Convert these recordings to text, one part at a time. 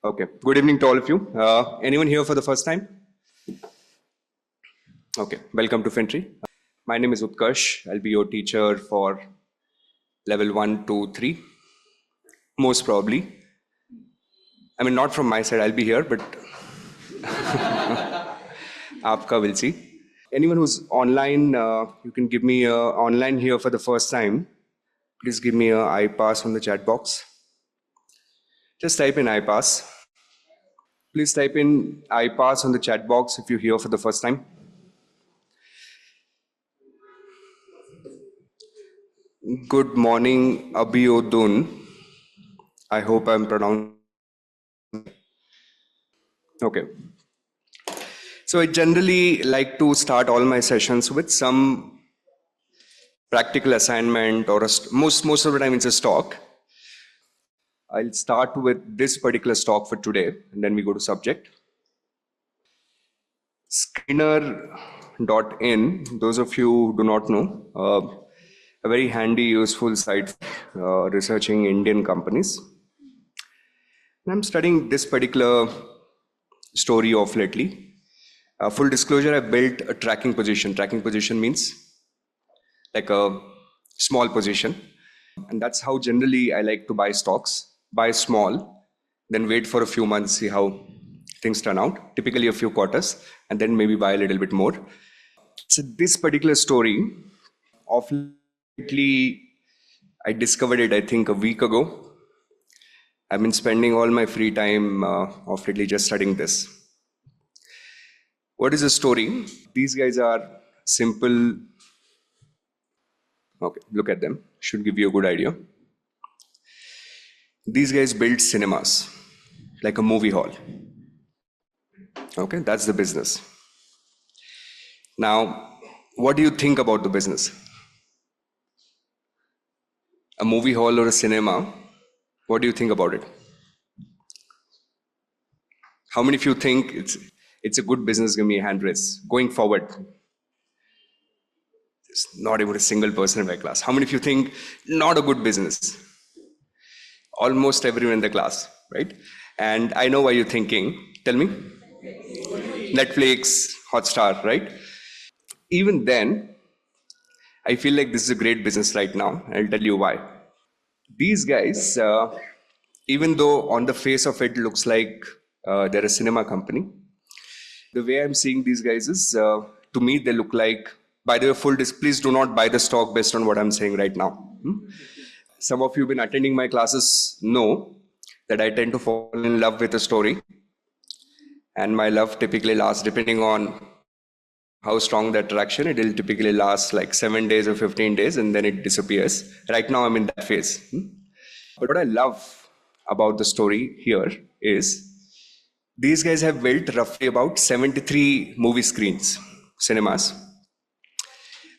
Okay. Good evening to all of you. Anyone here for the first time? Okay. Welcome to FinTree. My name is Utkarsh. I'll be your teacher for level 1, 2, 3. Most probably. I mean, not from my side. I'll be here, but Aapka will see. Anyone who's online, you can give me online here for the first time. Please give me a iPass on the chat box. Just type in iPass. Please type in iPass on the chat box if you're here for the first time. Good morning, Abhiodun. I hope I'm pronouncing. Okay. So I generally like to start all my sessions with some practical assignment or most of the time it's a stock. I'll start with this particular stock for today and then we go to subject. Screener.in, those of you who do not know, a very handy, useful site researching Indian companies. And I'm studying this particular story of lately. Full disclosure, I built a tracking position. Tracking position means like a small position. And that's how generally I like to buy stocks. Buy small, then wait for a few months, see how things turn out, typically a few quarters, and then maybe buy a little bit more. So this particular story, of lately, I discovered it, I think, a week ago. I've been spending all my free time of lately just studying this. What is the story? These guys are simple. Okay, look at them. Should give you a good idea. These guys build cinemas, like a movie hall. Okay, that's the business. Now, what do you think about the business? A movie hall or a cinema, what do you think about it? How many of you think it's a good business? Give me a hand raise. Going forward. There's not even a single person in my class. How many of you think not a good business? Almost everyone in the class, right? And I know what you're thinking. Tell me. Netflix, Hotstar, right? Even then, I feel like this is a great business right now. I'll tell you why. These guys, even though on the face of it looks like they're a cinema company, the way I'm seeing these guys is, to me, they look like, by the way, please do not buy the stock based on what I'm saying right now. Some of you who've been attending my classes know that I tend to fall in love with a story. And my love typically lasts, depending on how strong the attraction, it will typically last like 7 days or 15 days and then it disappears. Right now I'm in that phase. But what I love about the story here is these guys have built roughly about 73 movie screens, cinemas.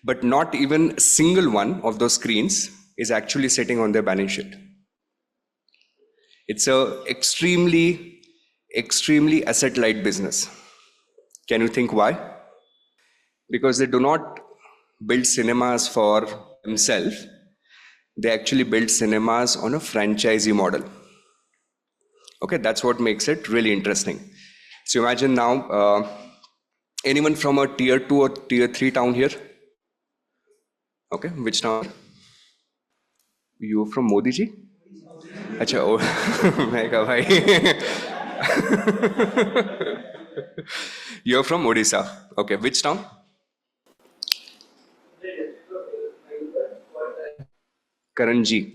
But not even a single one of those screens is actually sitting on their balance sheet. It's a extremely asset-light business. Can you think why? Because they do not build cinemas for themselves. They actually build cinemas on a franchisee model. Okay, that's what makes it really interesting. So imagine now, anyone from a tier 2 or tier 3 town here? Okay, which town? You from Modi ji? Acha, oh, मैं कहा भाई. You're from Odisha. Okay, which town? Kalanjia.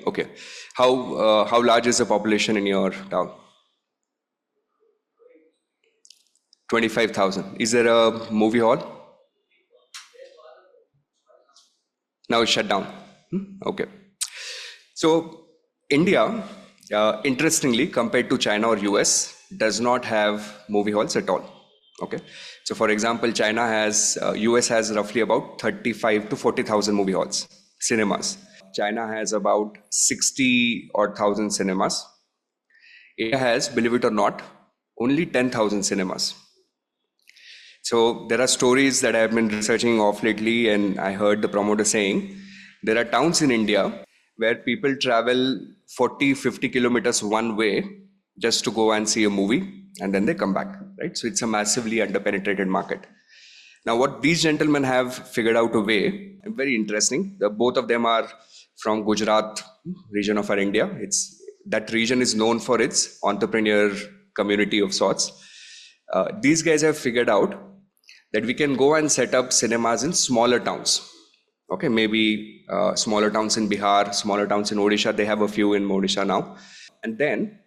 Okay. How large is the population in your town? 25,000. Is there a movie hall? Now it's shut down. Okay. So India, interestingly, compared to China or US, does not have movie halls at all. Okay. So for example, US has roughly about 35 to 40,000 movie halls, cinemas. China has about 60 or 1,000 cinemas. India has, believe it or not, only 10,000 cinemas. So there are stories that I have been researching of lately, and I heard the promoter saying there are towns in India where people travel 40, 50 kilometers one way just to go and see a movie, and then they come back, right? So it's a massively underpenetrated market. Now, what these gentlemen have figured out a way, very interesting. Both of them are from Gujarat region of our India. That region is known for its entrepreneur community of sorts. These guys have figured out that we can go and set up cinemas in smaller towns. Okay, maybe smaller towns in Bihar, smaller towns in Odisha. They have a few in Odisha now. And then,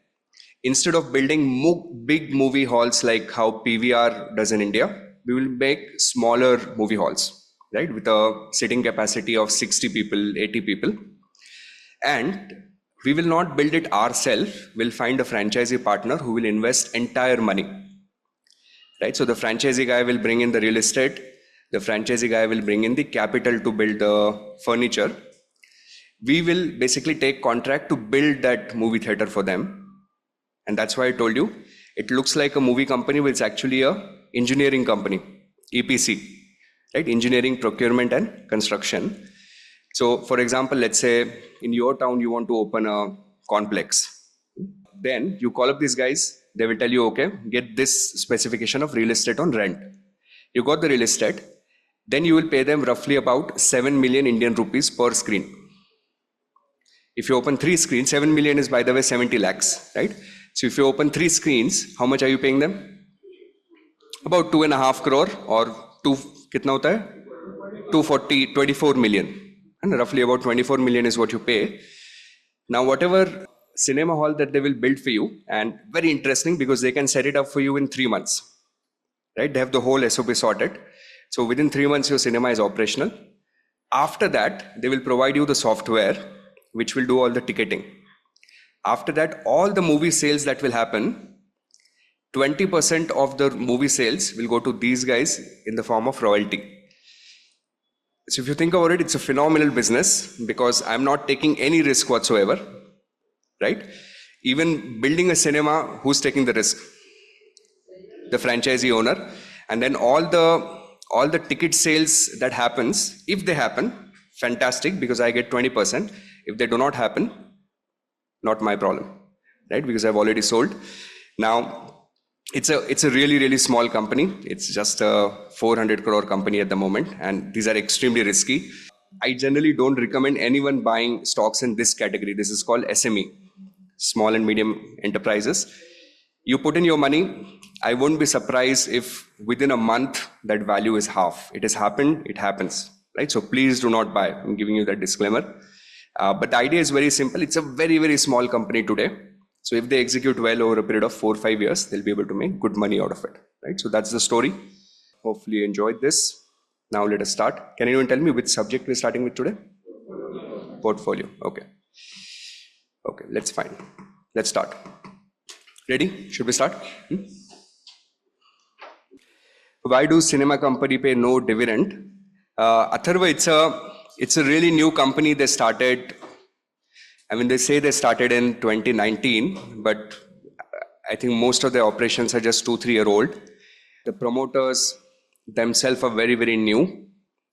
instead of building big movie halls like how PVR does in India, we will make smaller movie halls, right? With a sitting capacity of 60 people, 80 people. And we will not build it ourselves. We'll find a franchisee partner who will invest entire money, right? So the franchisee guy will bring in the real estate. The franchisee guy will bring in the capital to build the furniture. We will basically take contract to build that movie theater for them. And that's why I told you, it looks like a movie company, but it's actually a engineering company, EPC, right? Engineering, procurement, and construction. So, for example, let's say in your town you want to open a Connplex. Then you call up these guys. They will tell you, okay, get this specification of real estate on rent. You got the real estate. Then you will pay them roughly about 7 million Indian rupees per screen. If you open 3 screens, 7 million is, by the way, 70 lakhs, right? So if you open 3 screens, how much are you paying them? About 2.5 crore or kitna hota hai? 24 million. And roughly about 24 million is what you pay. Now, whatever cinema hall that they will build for you, and very interesting because they can set it up for you in 3 months, right? They have the whole SOP sorted. So within 3 months, your cinema is operational. After that, they will provide you the software, which will do all the ticketing. After that, all the movie sales that will happen, 20% of the movie sales will go to these guys in the form of royalty. So if you think about it, it's a phenomenal business because I'm not taking any risk whatsoever, right? Even building a cinema, who's taking the risk? The franchisee owner. And then all the ticket sales that happens, if they happen, fantastic, because I get 20%. If they do not happen, not my problem, right? Because I've already sold. Now, it's a really, really small company. It's just a 400 crore company at the moment, and these are extremely risky. I generally don't recommend anyone buying stocks in this category. This is called SME, small and medium enterprises. You put in your money, I won't be surprised if within a month that value is half. It has happened, it happens, right? So please do not buy. I'm giving you that disclaimer. But the idea is very simple. It's a very, very small company today. So if they execute well over a period of 4 or 5 years, they'll be able to make good money out of it, right? So that's the story. Hopefully you enjoyed this. Now let us start. Can anyone tell me which subject we're starting with today? Portfolio. Okay. Okay, let's start. Ready? Should we start? Why do cinema company pay no dividend? Atharva, it's a really new company. They started, they say they started in 2019, but I think most of their operations are just 2-3 years old. The promoters themselves are very, very new.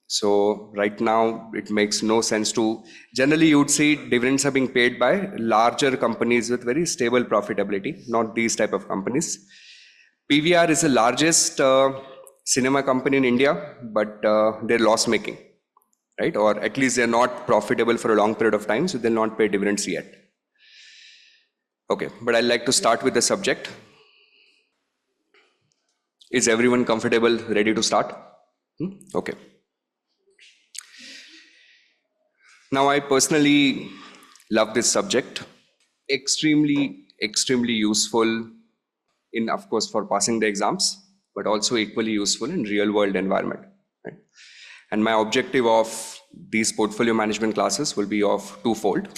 So right now it makes no sense to, generally you would see dividends are being paid by larger companies with very stable profitability, not these type of companies. PVR is the largest cinema company in India, but they're loss making, right? Or at least they're not profitable for a long period of time, so they'll not pay dividends yet. Okay, but I'd like to start with the subject. Is everyone comfortable, ready to start? Okay. Now, I personally love this subject. Extremely, extremely useful in, of course, for passing the exams, but also equally useful in real world environment. Right? And my objective of these portfolio management classes will be of twofold.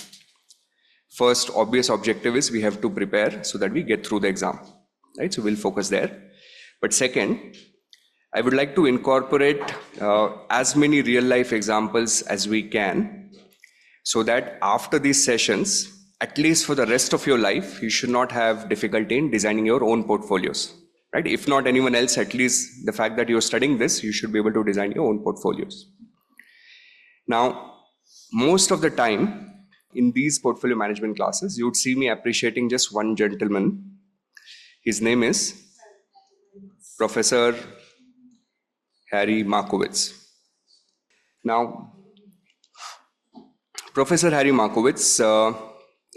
First, obvious objective is we have to prepare so that we get through the exam. Right? So we'll focus there. But second, I would like to incorporate as many real life examples as we can, so that after these sessions, at least for the rest of your life, you should not have difficulty in designing your own portfolios, right? If not anyone else, at least the fact that you're studying this, you should be able to design your own portfolios. Now, most of the time, in these portfolio management classes, you would see me appreciating just one gentleman. His name is Professor Harry Markowitz. Now, Professor Harry Markowitz,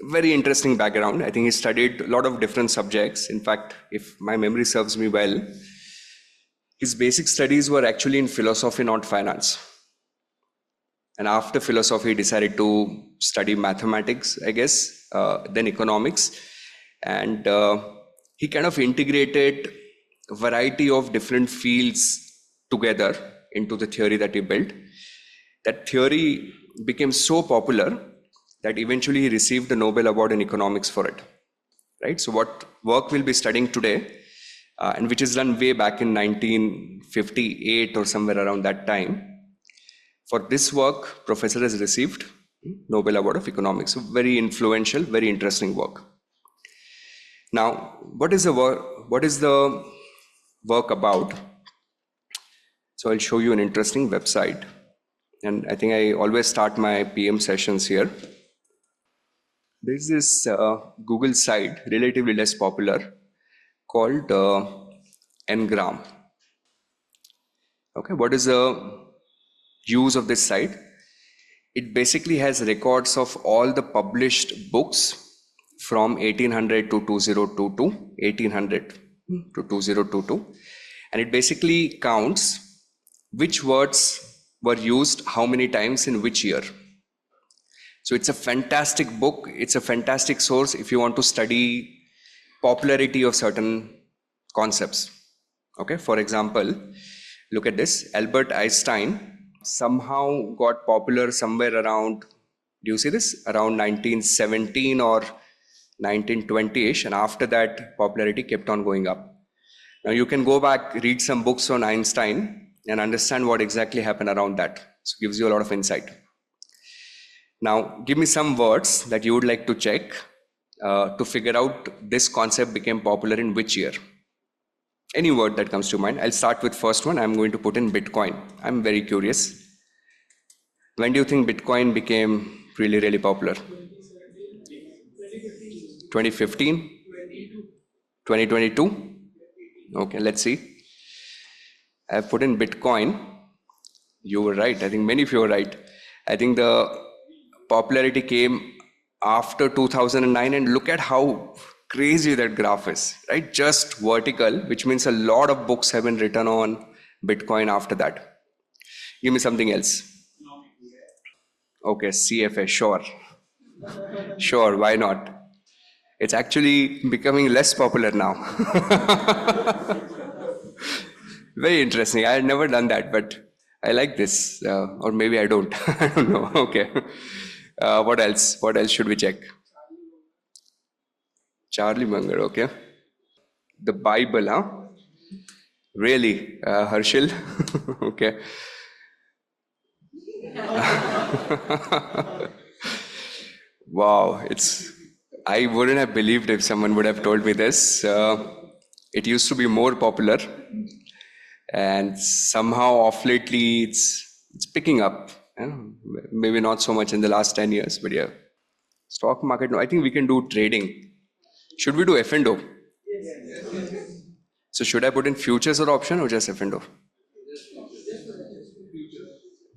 very interesting background. I think he studied a lot of different subjects. In fact, if my memory serves me well, his basic studies were actually in philosophy, not finance. And after philosophy, he decided to study mathematics, I guess, then economics. And he kind of integrated a variety of different fields together into the theory that he built. That theory became so popular that eventually he received the Nobel Award in economics for it. Right? So what work we'll be studying today, and which is done way back in 1958 or somewhere around that time. For this work, professor has received Nobel Award of Economics. So very influential, very interesting work. Now, what is the work about? So I'll show you an interesting website. And I think I always start my PM sessions here. There's this Google site, relatively less popular, called Ngram. Okay, what is the use of this site? It basically has records of all the published books from 1800 to 2022, 1800 to 2022, and it basically counts which words were used how many times in which year. So it's a fantastic book. It's a fantastic source if you want to study popularity of certain concepts. Okay, for example, look at this. Albert Einstein somehow got popular somewhere around, do you see this? Around 1917 or 1920-ish, and after that popularity kept on going up. Now you can go back, read some books on Einstein and understand what exactly happened around that. So it gives you a lot of insight. Now give me some words that you would like to check to figure out this concept became popular in which year. Any word that comes to mind. I'll start with first one. I'm going to put in Bitcoin. I'm very curious. When do you think Bitcoin became really, really popular? 2015? 2022? Okay, let's see. I've put in Bitcoin. You were right. I think many of you were right. I think the popularity came after 2009, and look at how crazy that graph is, right? Just vertical, which means a lot of books have been written on Bitcoin after that. Give me something else. Okay, CFA, sure. Sure, why not? It's actually becoming less popular now. Very interesting. I had never done that, but I like this. Or maybe I don't. I don't know. Okay. What else? What else should we check? Charlie Munger, okay. The Bible, huh? Really? Herschel? Okay. Wow, I wouldn't have believed if someone would have told me this. It used to be more popular, and somehow off lately it's picking up. Maybe not so much in the last 10 years, but yeah. Stock market, no, I think we can do trading. Should we do F&O? So should I put in futures or option or just F&O?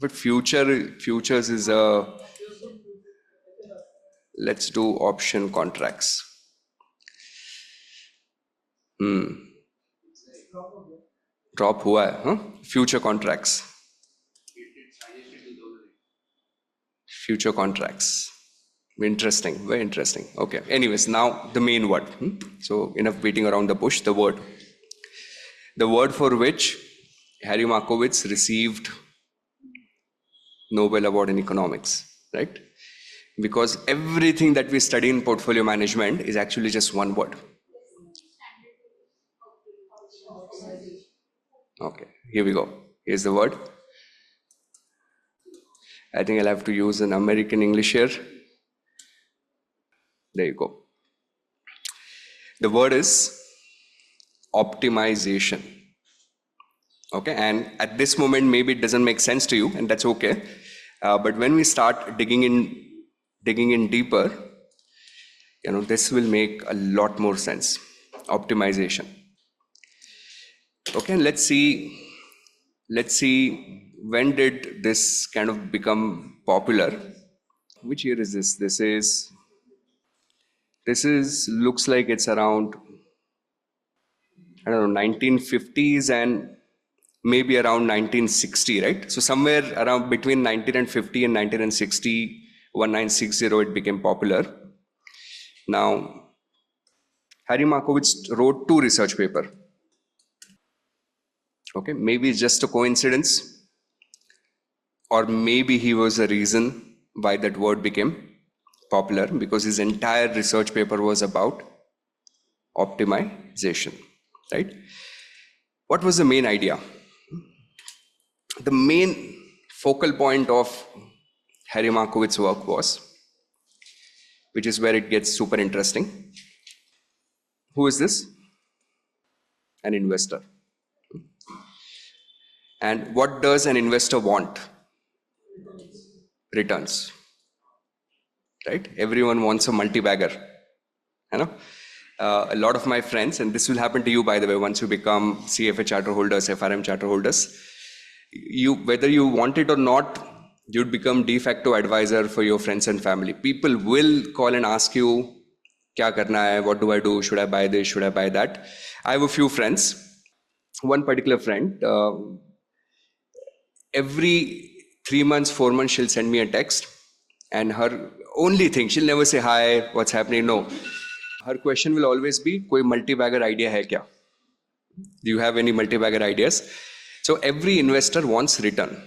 But futures is let's do option contracts. Drop हुआ है, huh? Future contracts. Future contracts. Interesting, very interesting. Okay. Anyways, now the main word. So enough beating around the bush. The word. The word for which Harry Markowitz received Nobel Award in economics, right? Because everything that we study in portfolio management is actually just one word. Okay, here we go. Here's the word. I think I'll have to use an American English here. There you go. The word is optimization. Okay, and at this moment, maybe it doesn't make sense to you, and that's okay. But when we start digging digging in deeper, this will make a lot more sense. Optimization. Okay, and let's see when did this kind of become popular. Which year is this? This is looks like it's around, I don't know, 1950s and maybe around 1960, right? So somewhere around between 1950 and 1960, 1960, it became popular. Now, Harry Markowitz wrote 2 research papers. Okay, maybe it's just a coincidence, or maybe he was a reason why that word became popular, because his entire research paper was about optimization, right? What was the main idea? The main focal point of Harry Markowitz's work was, which is where it gets super interesting. Who is this? An investor. And what does an investor want? Returns. Right? Everyone wants a multi-bagger. A lot of my friends, and this will happen to you, by the way, once you become CFA charter holders, FRM charter holders, whether you want it or not, you'd become de facto advisor for your friends and family. People will call and ask you, kya karna hai, what do I do, should I buy this, should I buy that? I have a few friends. One particular friend, every 3 months, 4 months, she'll send me a text, and her only thing, she'll never say, hi, what's happening? No. Her question will always be, koi multi-bagger idea hai kya? Do you have any multi-bagger ideas? So every investor wants return.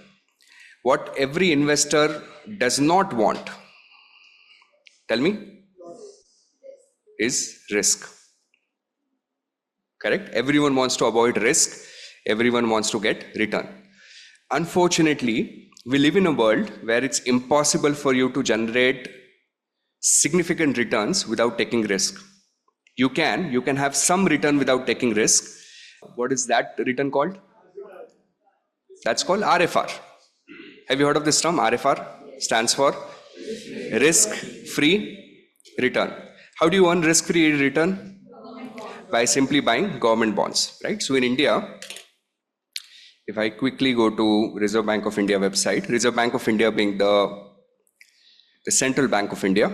What every investor does not want, tell me, is risk. Correct? Everyone wants to avoid risk. Everyone wants to get return. Unfortunately, we live in a world where it's impossible for you to generate significant returns without taking risk. You can have some return without taking risk. What is that return called? That's called RFR. Have you heard of this term? RFR stands for risk-free return. How do you earn risk-free return? By simply buying government bonds, right? So in India, if I quickly go to Reserve Bank of India website, Reserve Bank of India being the central bank of India,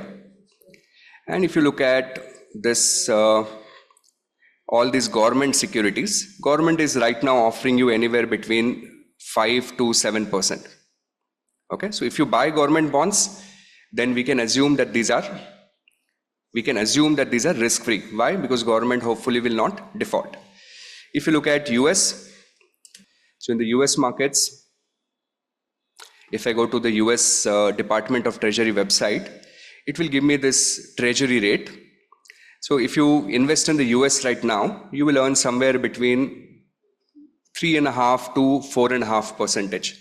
and if you look at this, all these government securities, government is right now offering you anywhere between 5 to 7%. Okay, so if you buy government bonds, then we can assume that these are risk-free. Why? Because government hopefully will not default. If you look at US, so in the US markets, if I go to the US Department of Treasury website, it will give me this treasury rate. So if you invest in the US right now, you will earn somewhere between 3.5 to 4.5%.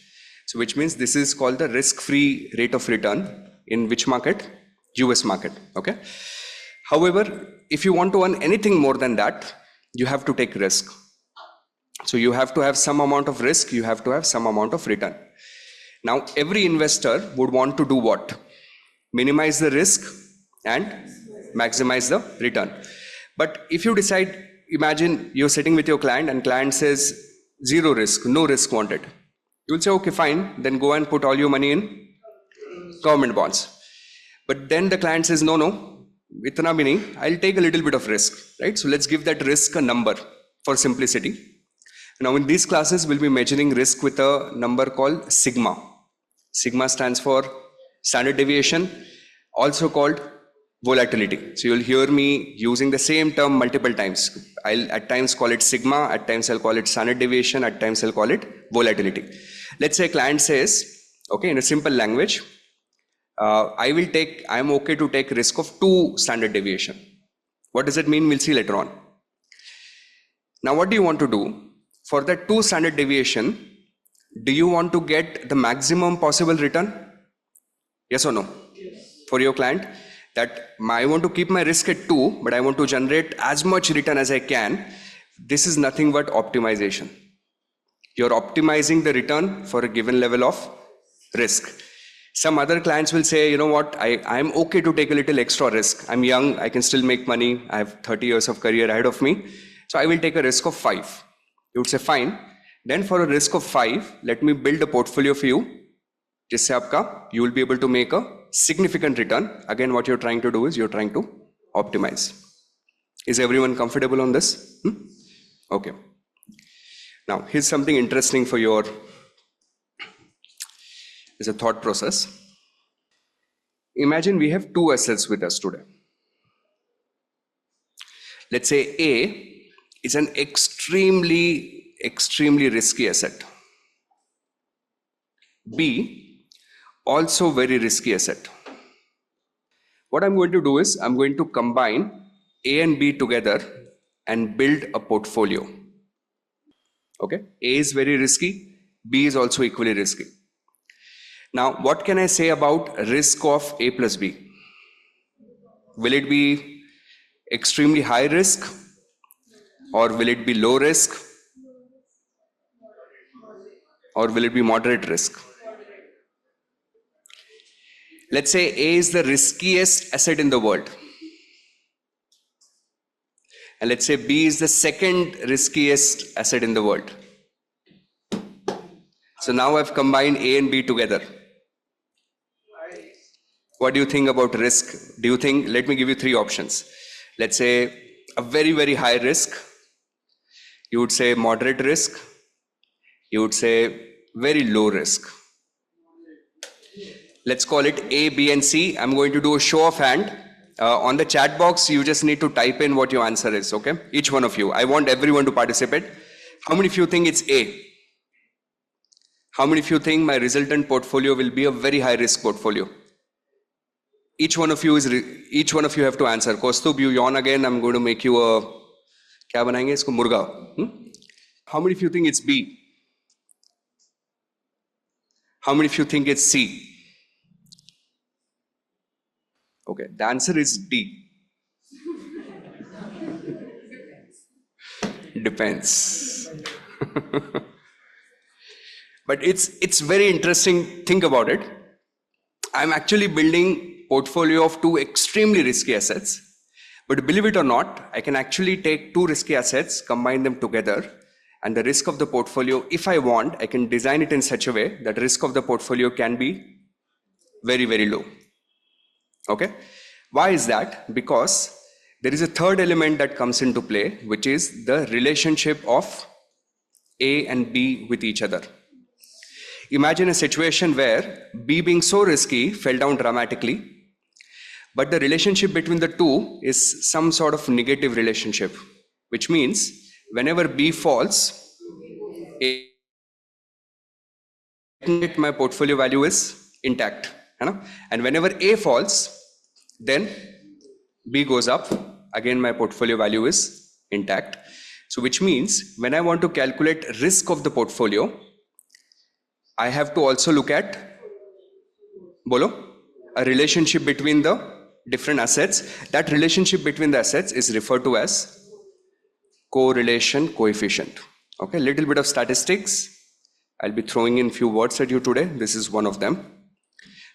So which means this is called the risk-free rate of return in which market? US market. Okay. However, if you want to earn anything more than that, you have to take risk. So you have to have some amount of risk, you have to have some amount of return. Now, every investor would want to do what? Minimize the risk and maximize the return. But if you decide, imagine you're sitting with your client and client says, zero risk, no risk wanted. You'll say, okay, fine, then go and put all your money in government bonds. But then the client says, no, itna bhi nahi, I'll take a little bit of risk, right? So let's give that risk a number for simplicity. Now in these classes, we'll be measuring risk with a number called sigma. Sigma stands for standard deviation, also called volatility. So you'll hear me using the same term multiple times. I'll at times call it sigma, at times I'll call it standard deviation, at times I'll call it volatility. Let's say a client says, okay, in a simple language, I'm okay to take risk of 2 standard deviation. What does it mean? We'll see later on. Now, what do you want to do? For that 2 standard deviation, do you want to get the maximum possible return? Yes or no? Yes. For your client, that I want to keep my risk at 2, but I want to generate as much return as I can. This is nothing but optimization. You're optimizing the return for a given level of risk. Some other clients will say, you know what, I'm okay to take a little extra risk. I'm young, I can still make money. I have 30 years of career ahead of me. So I will take a risk of 5. You would say, fine. Then for a risk of 5, let me build a portfolio for you. जिससे आपका, you will be able to make a significant return. Again, what you're trying to do is you're trying to optimize. Is everyone comfortable on this? Okay. Now, here's something interesting for your, is a thought process. Imagine we have 2 assets with us today. Let's say A is an extremely risky asset. B, also very risky asset. What I'm going to do is I'm going to combine A and B together and build a portfolio. Okay, A is very risky, B is also equally risky. Now, what can I say about risk of A plus B? Will it be extremely high risk or will it be low risk or will it be moderate risk? Let's say A is the riskiest asset in the world. And let's say B is the second riskiest asset in the world. So now I've combined A and B together. What do you think about risk? Do you think, let me give you 3 options. Let's say a very high risk. You would say moderate risk. You would say very low risk. Let's call it A, B, and C. I'm going to do a show of hand. On the chat box, you just need to type in what your answer is, okay? Each one of you. I want everyone to participate. How many of you think it's A? How many of you think my resultant portfolio will be a very high risk portfolio? Each one of you have to answer. Kaustubh, you yawn again. I'm going to make you a, क्या बनाएंगे इसको, मुर्गा? How many of you think it's B? How many of you think it's C? Okay, the answer is D. Depends. But it's very interesting. Think about it. I'm actually building portfolio of 2 extremely risky assets. But believe it or not, I can actually take 2 risky assets, combine them together, and the risk of the portfolio, if I want, I can design it in such a way that risk of the portfolio can be very low. Okay? Why is that? Because there is a third element that comes into play, which is the relationship of A and B with each other. Imagine a situation where B, being so risky, fell down dramatically, but the relationship between the 2 is some sort of negative relationship, which means whenever B falls, my portfolio value is intact. And whenever A falls, then B goes up, again my portfolio value is intact. So which means when I want to calculate risk of the portfolio, I have to also look at a relationship between the different assets. That relationship between the assets is referred to as correlation coefficient. Okay, little bit of statistics. I'll be throwing in few words at you today. This is one of them.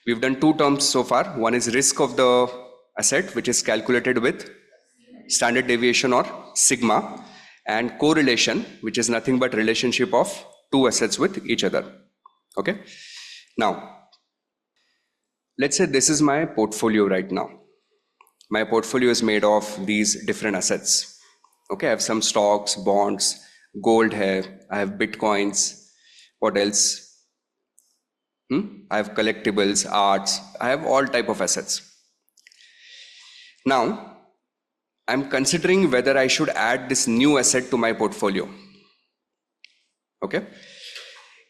We've done 2 terms so far. One is risk of the asset, which is calculated with standard deviation or sigma, and correlation, which is nothing but relationship of 2 assets with each other. Okay. Now, let's say this is my portfolio right now. My portfolio is made of these different assets. Okay, I have some stocks, bonds, gold here, I have bitcoins. What else? I have collectibles, arts, I have all type of assets. Now, I'm considering whether I should add this new asset to my portfolio. Okay.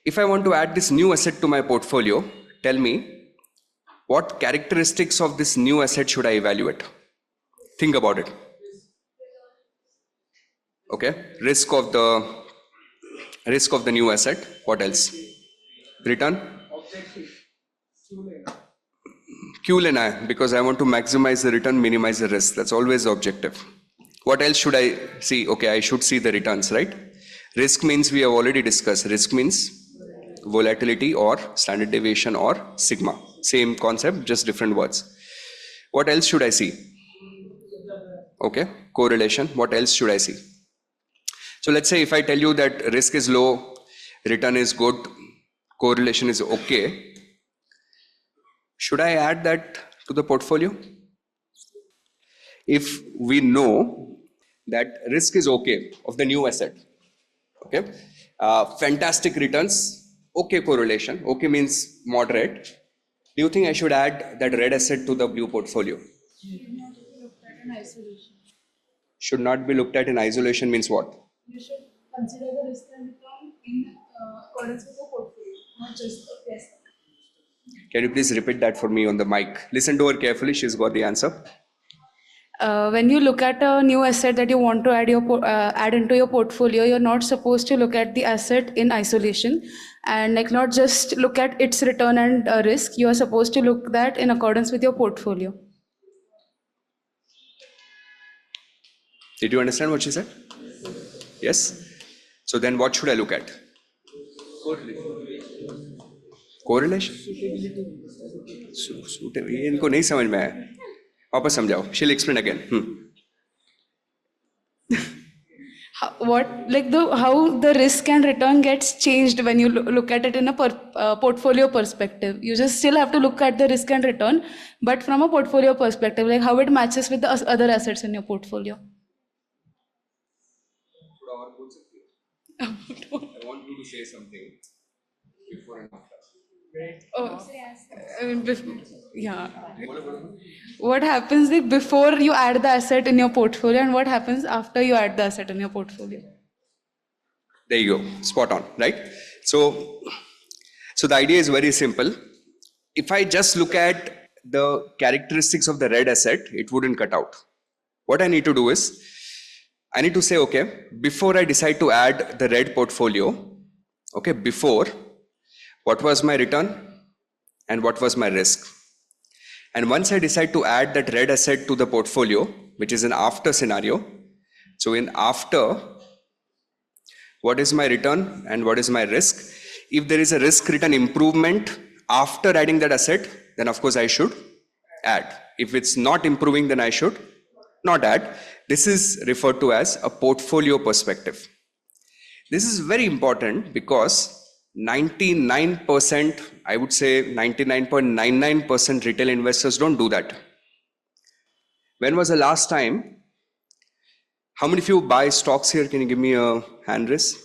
If I want to add this new asset to my portfolio, tell me what characteristics of this new asset should I evaluate? Think about it. Okay. Risk of the new asset. What else? Return? Q lena hai, because I want to maximize the return, minimize the risk. That's always the objective. What else should I see? Okay, I should see the returns, right? Risk means we have already discussed. Risk means volatility or standard deviation or sigma. Same concept, just different words. What else should I see? Okay, correlation. What else should I see? So let's say if I tell you that risk is low, return is good, correlation is okay, should I add that to the portfolio? If we know that risk is okay of the new asset, okay, fantastic returns, okay correlation, okay means moderate, do you think I should add that red asset to the blue portfolio? Should not be looked at in isolation means what? You should consider the risk and return in accordance with the portfolio, not just the price. Can you please repeat that for me on the mic? Listen to her carefully, she's got the answer. When you look at a new asset that you want to add into your portfolio, you're not supposed to look at the asset in isolation and like not just look at its return and risk. You are supposed to look that in accordance with your portfolio. Did you understand what she said? Yes? So then what should I look at? Correlation? ये इनको नहीं समझ में आया, वापस समझाओ. She'll explain again. How the risk and return gets changed when you look at it in a portfolio perspective. You just still have to look at the risk and return, but from a portfolio perspective, like how it matches with the other assets in your portfolio. I want you to say something before and after. Yeah. What happens before you add the asset in your portfolio and what happens after you add the asset in your portfolio? There you go, spot on, right? So the idea is very simple. If I just look at the characteristics of the red asset, it wouldn't cut out. What I need to do is, I need to say, okay, before I decide to add the red portfolio, okay, before, what was my return and what was my risk? And once I decide to add that red asset to the portfolio, which is an after scenario, so in after, what is my return and what is my risk? If there is a risk return improvement after adding that asset, then of course I should add. If it's not improving, then I should not add. This is referred to as a portfolio perspective. This is very important because 99%, I would say 99.99% retail investors don't do that. When was the last time? How many of you buy stocks here? Can you give me a hand raise?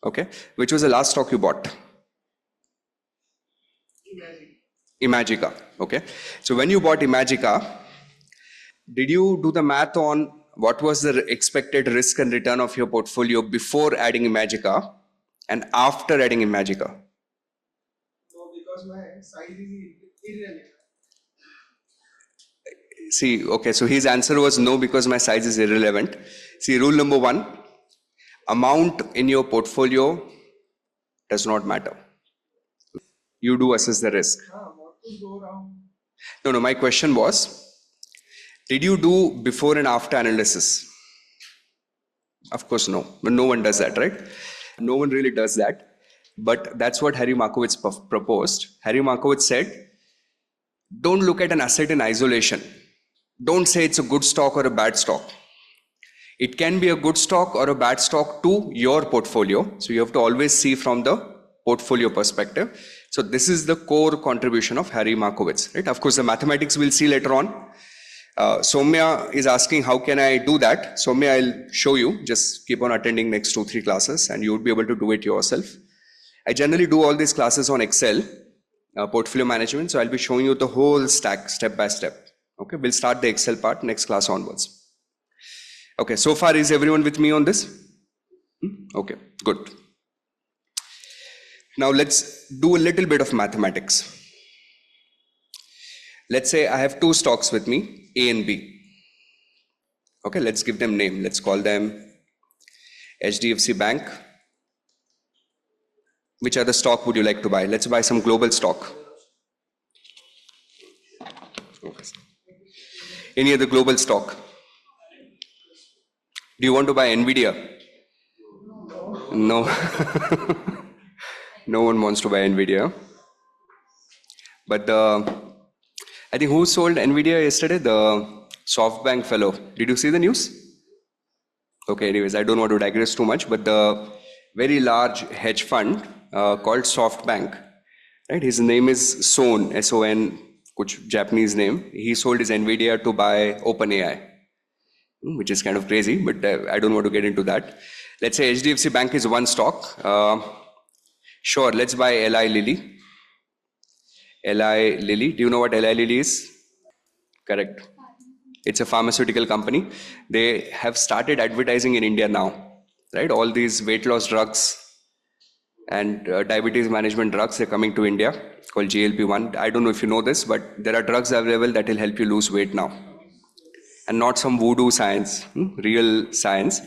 Okay. Which was the last stock you bought? Imagica. Okay. So when you bought Imagica, did you do the math on what was the expected risk and return of your portfolio before adding Imagica and after adding Imagica? No, because my size is irrelevant. See, okay, so his answer was no because my size is irrelevant. See, rule number one, amount in your portfolio does not matter. You do assess the risk. What could go wrong? No, my question was, did you do before and after analysis? Of course, no. But no one does that, right? No one really does that. But that's what Harry Markowitz proposed. Harry Markowitz said, don't look at an asset in isolation. Don't say it's a good stock or a bad stock. It can be a good stock or a bad stock to your portfolio. So you have to always see from the portfolio perspective. So this is the core contribution of Harry Markowitz, right? Of course, the mathematics we'll see later on. Soumya is asking, how can I do that? Soumya, I'll show you. Just keep on attending next 2-3 classes and you would be able to do it yourself. I generally do all these classes on Excel, portfolio management. So I'll be showing you the whole stack, step by step. Okay, we'll start the Excel part next class onwards. Okay, so far is everyone with me on this? Okay, good. Now let's do a little bit of mathematics. Let's say I have two stocks with me, A and B. Okay, let's give them name. Let's call them HDFC Bank. Which other stock would you like to buy? Let's buy some global stock. Any other global stock? Do you want to buy Nvidia? No. No one wants to buy Nvidia. But I think who sold Nvidia yesterday? The SoftBank fellow. Did you see the news? Okay, anyways, I don't want to digress too much, but the very large hedge fund called SoftBank, right? His name is Son, S-O-N, kuch Japanese name. He sold his Nvidia to buy OpenAI, which is kind of crazy, but I don't want to get into that. Let's say HDFC Bank is one stock. Sure, let's buy Eli Lilly. Eli Lilly, do you know what Eli Lilly is? Correct. It's a pharmaceutical company. They have started advertising in India now, right? All these weight loss drugs and diabetes management drugs, they're coming to India called GLP-1. I don't know if you know this, but there are drugs available that will help you lose weight now. And not some voodoo science, real science.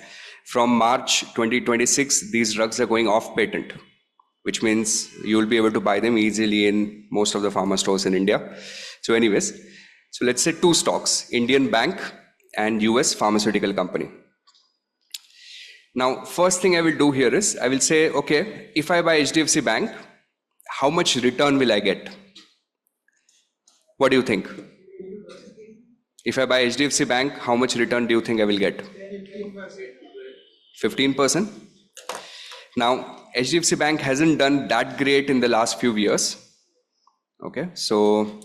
From March 2026, these drugs are going off patent, which means you'll be able to buy them easily in most of the pharma stores in India. So anyways, so let's say two stocks, Indian bank and US pharmaceutical company. Now, first thing I will do here is, I will say, okay, if I buy HDFC Bank, how much return will I get? What do you think? If I buy HDFC Bank, how much return do you think I will get? 15%? Now, HDFC Bank hasn't done that great in the last few years. Okay, so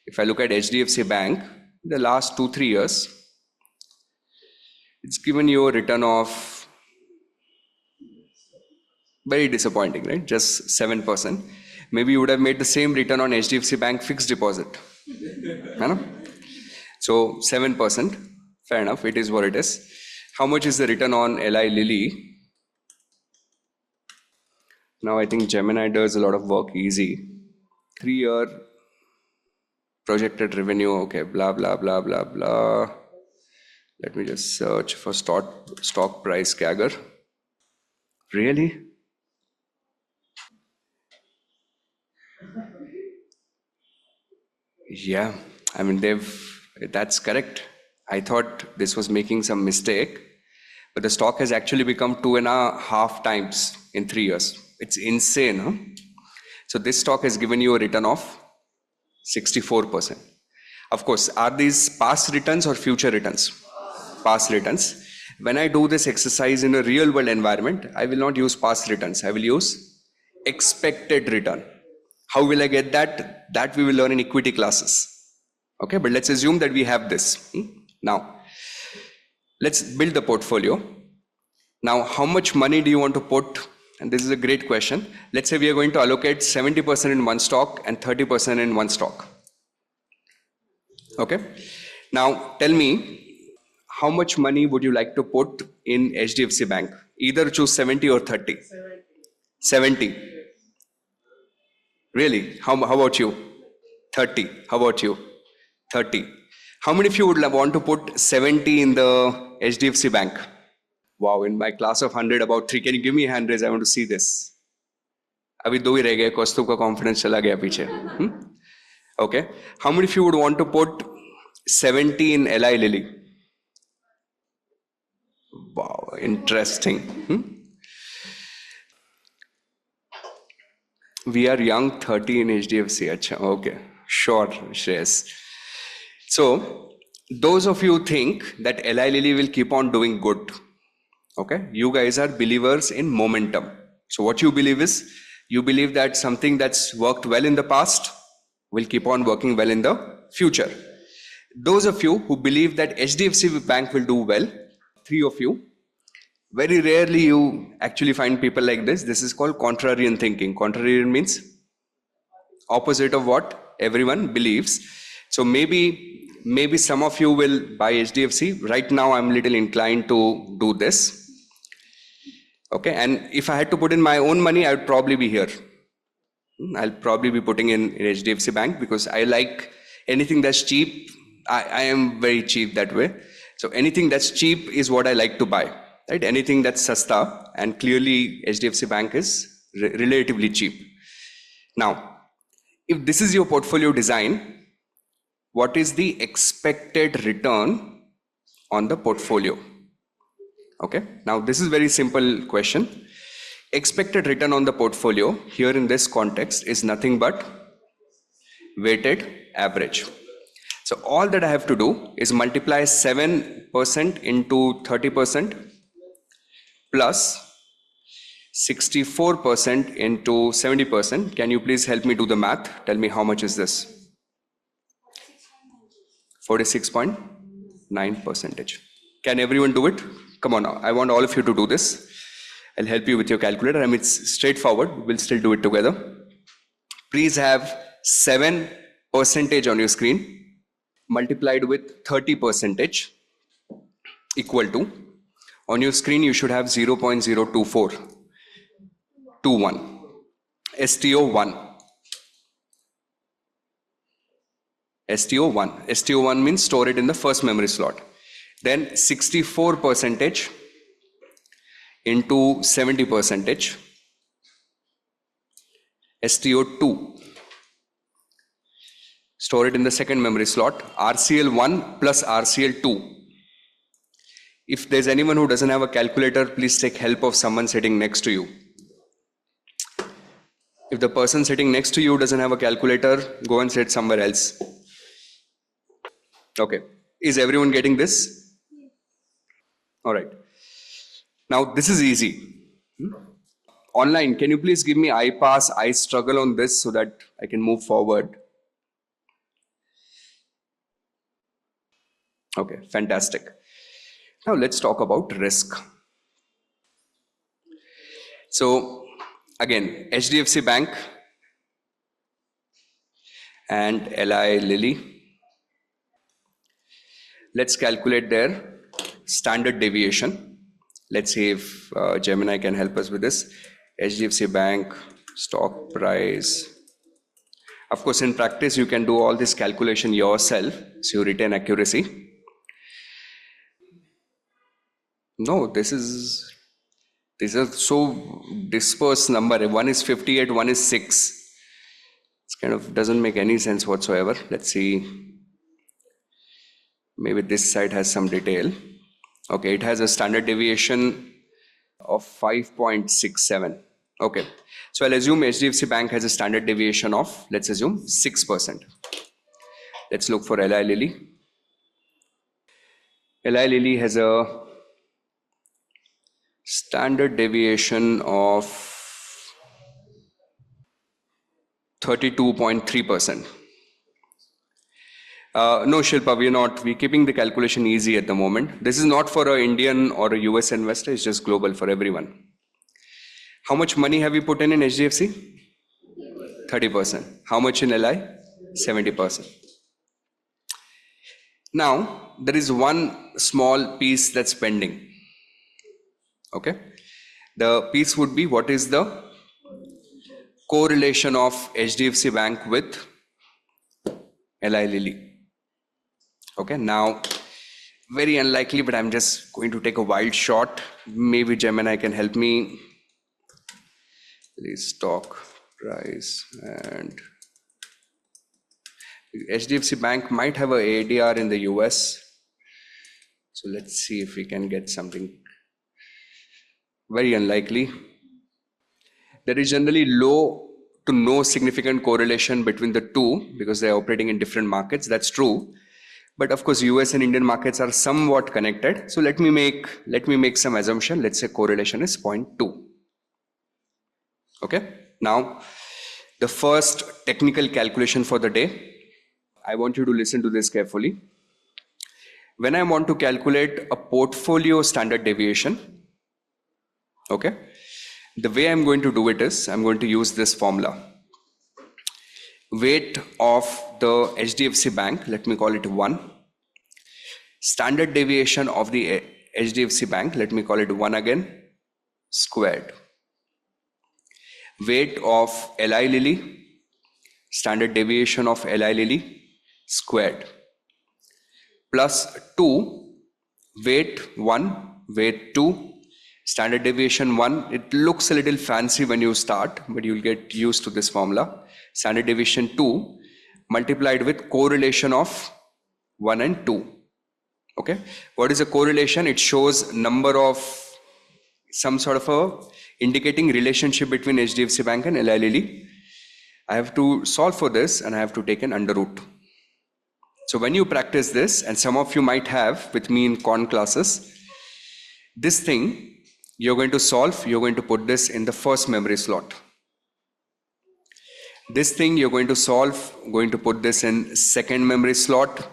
if I look at HDFC Bank, the last 2-3 years, it's given you a return of very disappointing, right? Just 7%. Maybe you would have made the same return on HDFC Bank fixed deposit. So 7%, fair enough, it is what it is. How much is the return on Eli Lilly? Now I think Gemini does a lot of work easy. 3-year projected revenue, okay, blah, blah, blah, blah, blah. Let me just search for stock price CAGR. Really? Yeah, I mean, that's correct. I thought this was making some mistake, but the stock has actually become 2.5 times in 3 years. It's insane, huh? So this stock has given you a return of 64%. Of course, are these past returns or future returns? Past returns. When I do this exercise in a real world environment, I will not use past returns. I will use expected return. How will I get that? That we will learn in equity classes. Okay, but let's assume that we have this. Now, let's build the portfolio. Now, how much money do you want to put? And this is a great question. Let's say we are going to allocate 70% in one stock and 30% in one stock. Okay. Now, tell me, how much money would you like to put in HDFC Bank? Either choose 70 or 30. 70. Really? How about you? 30. How about you? 30. How many of you would want to put 70 in the HDFC Bank? Wow, in my class of 100, about 3. Can you give me a hand raise? I want to see this. Abhi 2 hi reh gaye, Kaustubh ka confidence chala gaya piche. Okay. How many of you would want to put 70 in Eli Lilly? Wow, interesting. We are young, 30 in HDFC. Achha, okay. Sure, Shreyas. So, those of you think that Eli Lilly will keep on doing good. Okay, you guys are believers in momentum. So what you believe is, you believe that something that's worked well in the past will keep on working well in the future. Those of you who believe that HDFC Bank will do well, 3 of you, very rarely you actually find people like this. This is called contrarian thinking. Contrarian means opposite of what everyone believes. So maybe some of you will buy HDFC. Right now I'm a little inclined to do this. Okay, and if I had to put in my own money, I would probably be here. I'll probably be putting in HDFC Bank because I like anything that's cheap. I am very cheap that way. So anything that's cheap is what I like to buy, right? Anything that's sasta, and clearly HDFC Bank is relatively cheap. Now, if this is your portfolio design, what is the expected return on the portfolio? Okay, now this is very simple question. Expected return on the portfolio here in this context is nothing but weighted average. So all that I have to do is multiply 7% into 30% plus 64% into 70%. Can you please help me do the math? Tell me how much is this? 46.9%. Can everyone do it? Come on now. I want all of you to do this. I'll help you with your calculator. I mean, it's straightforward. We'll still do it together. Please have 7% on your screen multiplied with 30% equal to, on your screen you should have 0.02421 STO1. STO1 means store it in the first memory slot. Then 64% into 70%, STO2. Store it in the second memory slot. RCL1 plus RCL2. If there's anyone who doesn't have a calculator, please take help of someone sitting next to you. If the person sitting next to you doesn't have a calculator, go and sit somewhere else. Okay. Is everyone getting this? All right. Now this is easy. Online, can you please give me I pass, I struggle on this so that I can move forward? Okay, fantastic. Now let's talk about risk. So again, HDFC Bank and LI Lilly. Let's calculate their standard deviation. Let's see if Gemini can help us with this. HDFC Bank, stock price. Of course, in practice, you can do all this calculation yourself, so you retain accuracy. No, these are so dispersed number. One is 58, one is 6. It kind of doesn't make any sense whatsoever. Let's see. Maybe this side has some detail. Okay, it has a standard deviation of 5.67. Okay, so I'll assume HDFC Bank has a standard deviation of, let's assume 6%. Let's look for LI Lilly. LI Lilly has a standard deviation of 32.3%. No, Shilpa, we're keeping the calculation easy at the moment. This is not for an Indian or a US investor, it's just global for everyone. How much money have you put in HDFC? 30%. How much in LI? 70%. Now, there is one small piece that's pending. Okay. The piece would be, what is the correlation of HDFC Bank with LI Lilly? Okay, now very unlikely, but I'm just going to take a wild shot. Maybe Gemini can help me. Please stock price, and HDFC Bank might have a ADR in the US. So let's see if we can get something. Very unlikely. There is generally low to no significant correlation between the two because they're operating in different markets. That's true. But of course, US and Indian markets are somewhat connected. So let me make some assumption. Let's say correlation is 0.2. Okay. Now, the first technical calculation for the day. I want you to listen to this carefully. When I want to calculate a portfolio standard deviation, okay, the way I'm going to do it is, I'm going to use this formula. Weight of the HDFC Bank, let me call it 1. Standard deviation of the HDFC Bank, let me call it 1 again, squared. Weight of LI Lilly, standard deviation of LI Lilly, squared. Plus 2, weight 1, weight 2, standard deviation 1. It looks a little fancy when you start, but you'll get used to this formula. Standard deviation 2 multiplied with correlation of 1 and 2. Okay. What is a correlation? It shows number of some sort of a indicating relationship between HDFC Bank and LI Lilly. I have to solve for this and I have to take an under root. So when you practice this, and some of you might have with me in con classes, this thing you're going to solve, you're going to put this in the first memory slot. This thing you're going to solve, going to put this in second memory slot.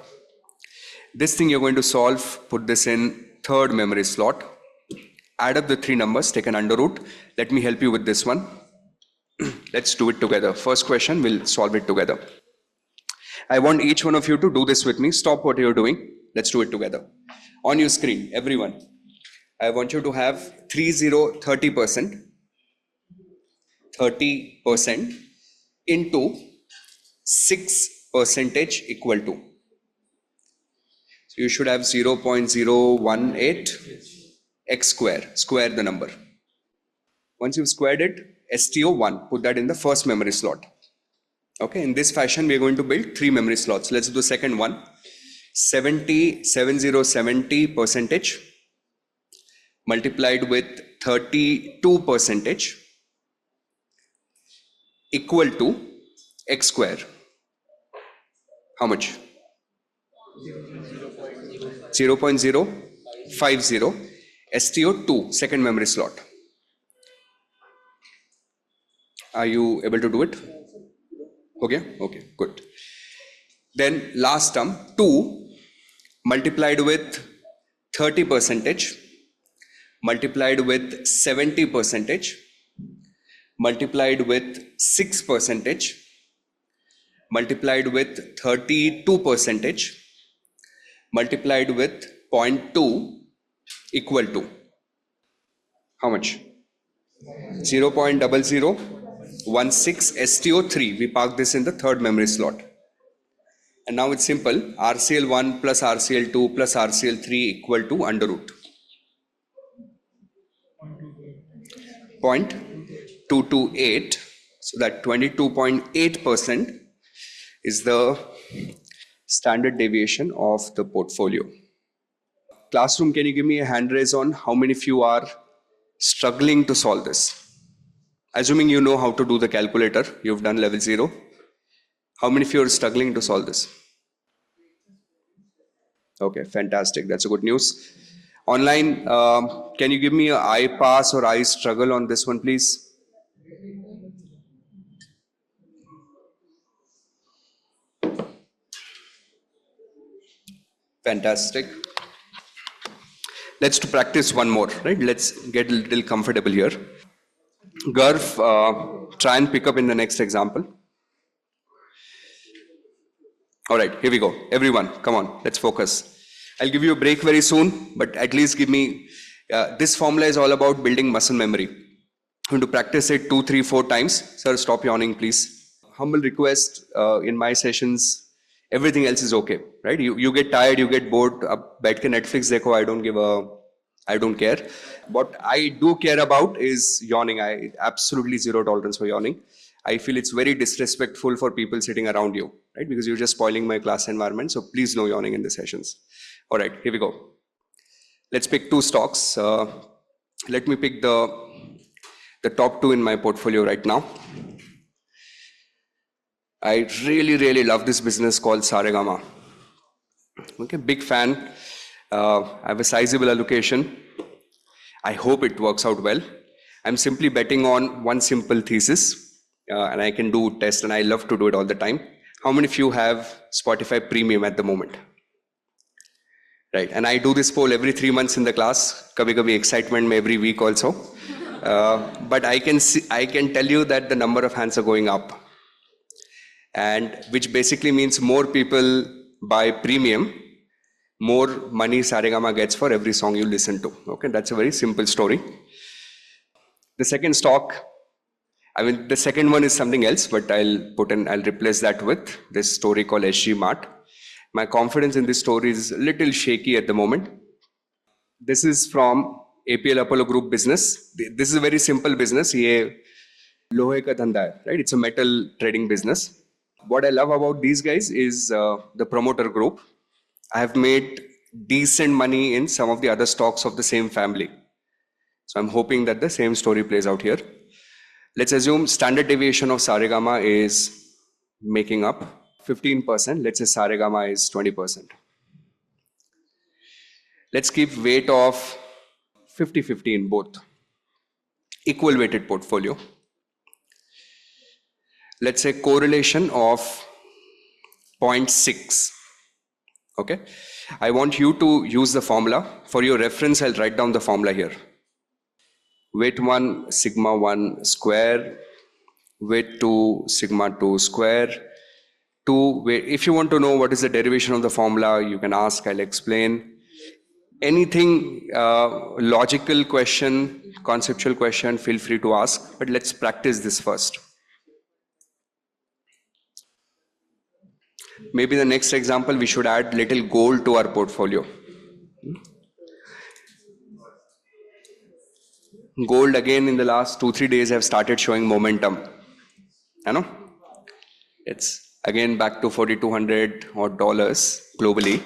This thing you're going to solve, put this in third memory slot. Add up the three numbers, take an under root. Let me help you with this one. Let's do it together. First question, we'll solve it together. I want each one of you to do this with me. Stop what you're doing. Let's do it together. On your screen, everyone, I want you to have 30% into 6% equal to. So you should have 0.018 x square the number. Once you've squared it, STO1, put that in the first memory slot. Okay, in this fashion, we're going to build 3 memory slots. Let's do the second one. 70 percentage multiplied with 32% equal to x square. How much? 0.050. STO2, second memory slot. Are you able to do it? Okay, okay, good. Then last term, 2 multiplied with 30% multiplied with 70% multiplied with 6% multiplied with 32% multiplied with 0.2 equal to how much? 0.0016 STO3. We park this in the third memory slot. And now it's simple. RCL1 plus RCL2 plus RCL3 equal to under root 0.228. So that 22.8% is the standard deviation of the portfolio. Classroom, can you give me a hand raise on how many of you are struggling to solve this? Assuming you know how to do the calculator, you've done level 0. How many of you are struggling to solve this? Okay, fantastic. That's a good news. Online, can you give me an I pass or I struggle on this one, please? Fantastic. Let's practice one more, right? Let's get a little comfortable here. Garv, try and pick up in the next example. All right, here we go. Everyone, come on, let's focus. I'll give you a break very soon, but at least give me, this formula is all about building muscle memory. I'm going to practice it 2, 3, 4 times. Sir, stop yawning, please. Humble request, in my sessions, everything else is okay, right? You get tired, you get bored, baith ke Netflix dekho, I don't care. What I do care about is yawning. I absolutely zero tolerance for yawning. I feel it's very disrespectful for people sitting around you, right? Because you're just spoiling my class environment. So please no yawning in the sessions. All right, here we go. Let's pick 2 stocks. Let me pick the top 2 in my portfolio right now. I really love this business called Saregama. Okay, big fan. I have a sizable allocation. I hope it works out well. I'm simply betting on one simple thesis, and I can do tests, and I love to do it all the time. How many of you have Spotify Premium at the moment? Right, and I do this poll every 3 months in the class. Kabhi excitement mein every week also. But I can tell you that the number of hands are going up, and which basically means more people buy premium, more money Saregama gets for every song you listen to. Okay, that's a very simple story. The second stock, the second one is something else, but I'll replace that with this story called SG Mart. My confidence in this story is a little shaky at the moment. This is from APL Apollo Group business. This is a very simple business. Ye lohe ka dhanda hai, right? It's a metal trading business. What I love about these guys is the promoter group. I have made decent money in some of the other stocks of the same family. So I'm hoping that the same story plays out here. Let's assume standard deviation of Saregama is making up 15%. Let's say Saregama is 20%. Let's keep weight of 50-50 in both. Equal weighted portfolio. Let's say correlation of 0.6. Okay. I want you to use the formula. For your reference, I'll write down the formula here. Weight 1 sigma 1 square, weight 2 sigma 2 square, 2 weight. If you want to know what is the derivation of the formula, you can ask, I'll explain. Anything logical question, conceptual question, feel free to ask, but let's practice this first. Maybe the next example, we should add little gold to our portfolio. Gold again in the last 2-3 days have started showing momentum. You know, it's again back to $4,200 odd globally.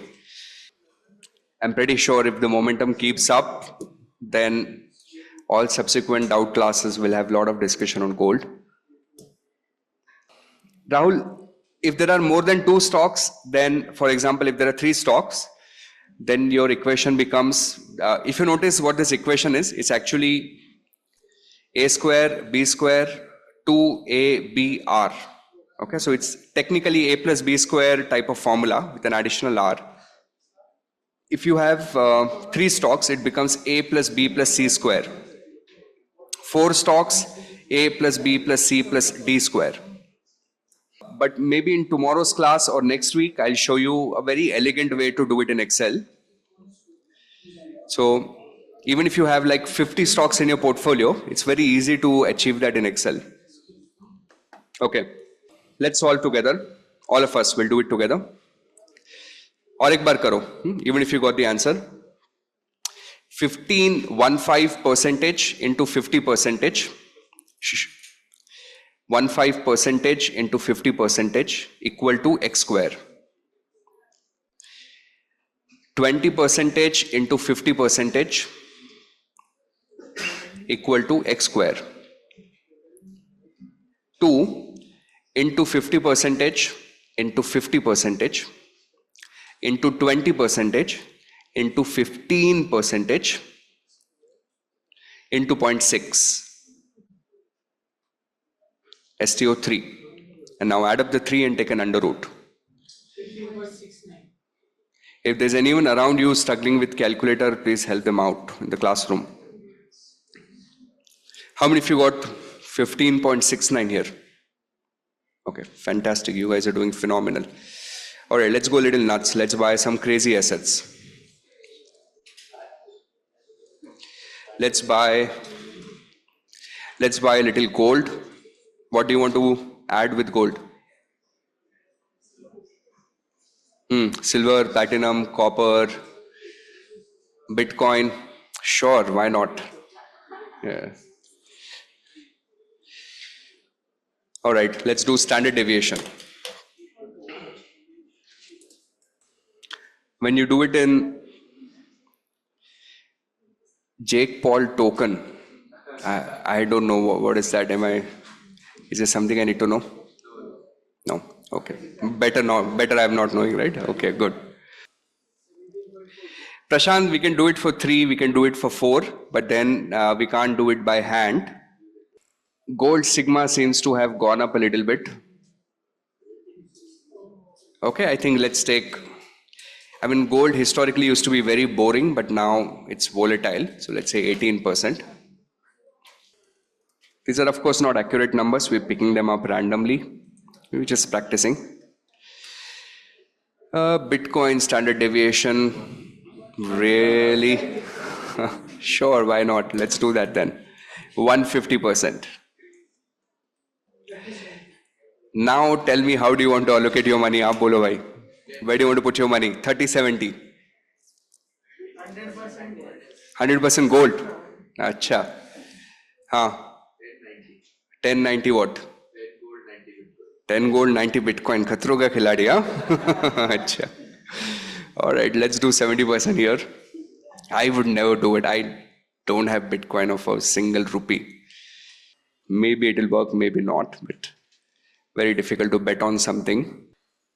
I'm pretty sure if the momentum keeps up, then all subsequent out classes will have a lot of discussion on gold. Rahul, if there are more than 2 stocks, then for example, if there are 3 stocks, then your equation becomes, if you notice what this equation is, it's actually A square, B square, 2ABR. Okay, so it's technically A plus B square type of formula with an additional R. If you have 3 stocks, it becomes A plus B plus C square. 4 stocks, A plus B plus C plus D square. But maybe in tomorrow's class or next week, I'll show you a very elegant way to do it in Excel. So even if you have like 50 stocks in your portfolio, it's very easy to achieve that in Excel. Okay, let's solve together. All of us will do it together. और एक बार करो, even if you got the answer. 15% into 50%. 15% into 50% equal to x square. 20% into 50% equal to x square. 2 into 50% into 50% into 20% into 15% into 0.6. STO3. And now add up the 3 and take an under root. If there's anyone around you struggling with calculator, please help them out in the classroom. How many of you got 15.69 here? Okay, fantastic. You guys are doing phenomenal. All right, let's go a little nuts. Let's buy some crazy assets. Let's buy a little gold. What do you want to add with gold? Silver, platinum, copper, Bitcoin. Sure, why not? Yeah. All right, let's do standard deviation. When you do it in Jake Paul token, I don't know what is that. Is there something I need to know? No. Okay. Better I'm not knowing, right? Okay, good. Prashant, we can do it for 3, we can do it for 4, but then we can't do it by hand. Gold sigma seems to have gone up a little bit. Okay, I think let's take, gold historically used to be very boring, but now it's volatile. So let's say 18%. These are of course not accurate numbers. We're picking them up randomly. We're just practicing. Bitcoin standard deviation, really? Sure, why not? Let's do that then. 150%. Now tell me, how do you want to allocate your money? Aap bolo bhai. Where do you want to put your money? 30-70. 100% gold. Acha. Haan. 10-90 what? 10 gold, 90 Bitcoin. Khatro ka khiladi, haan? Acha. All right, let's do 70% here. I would never do it. I don't have Bitcoin of a single rupee. Maybe it will work, maybe not, but very difficult to bet on something.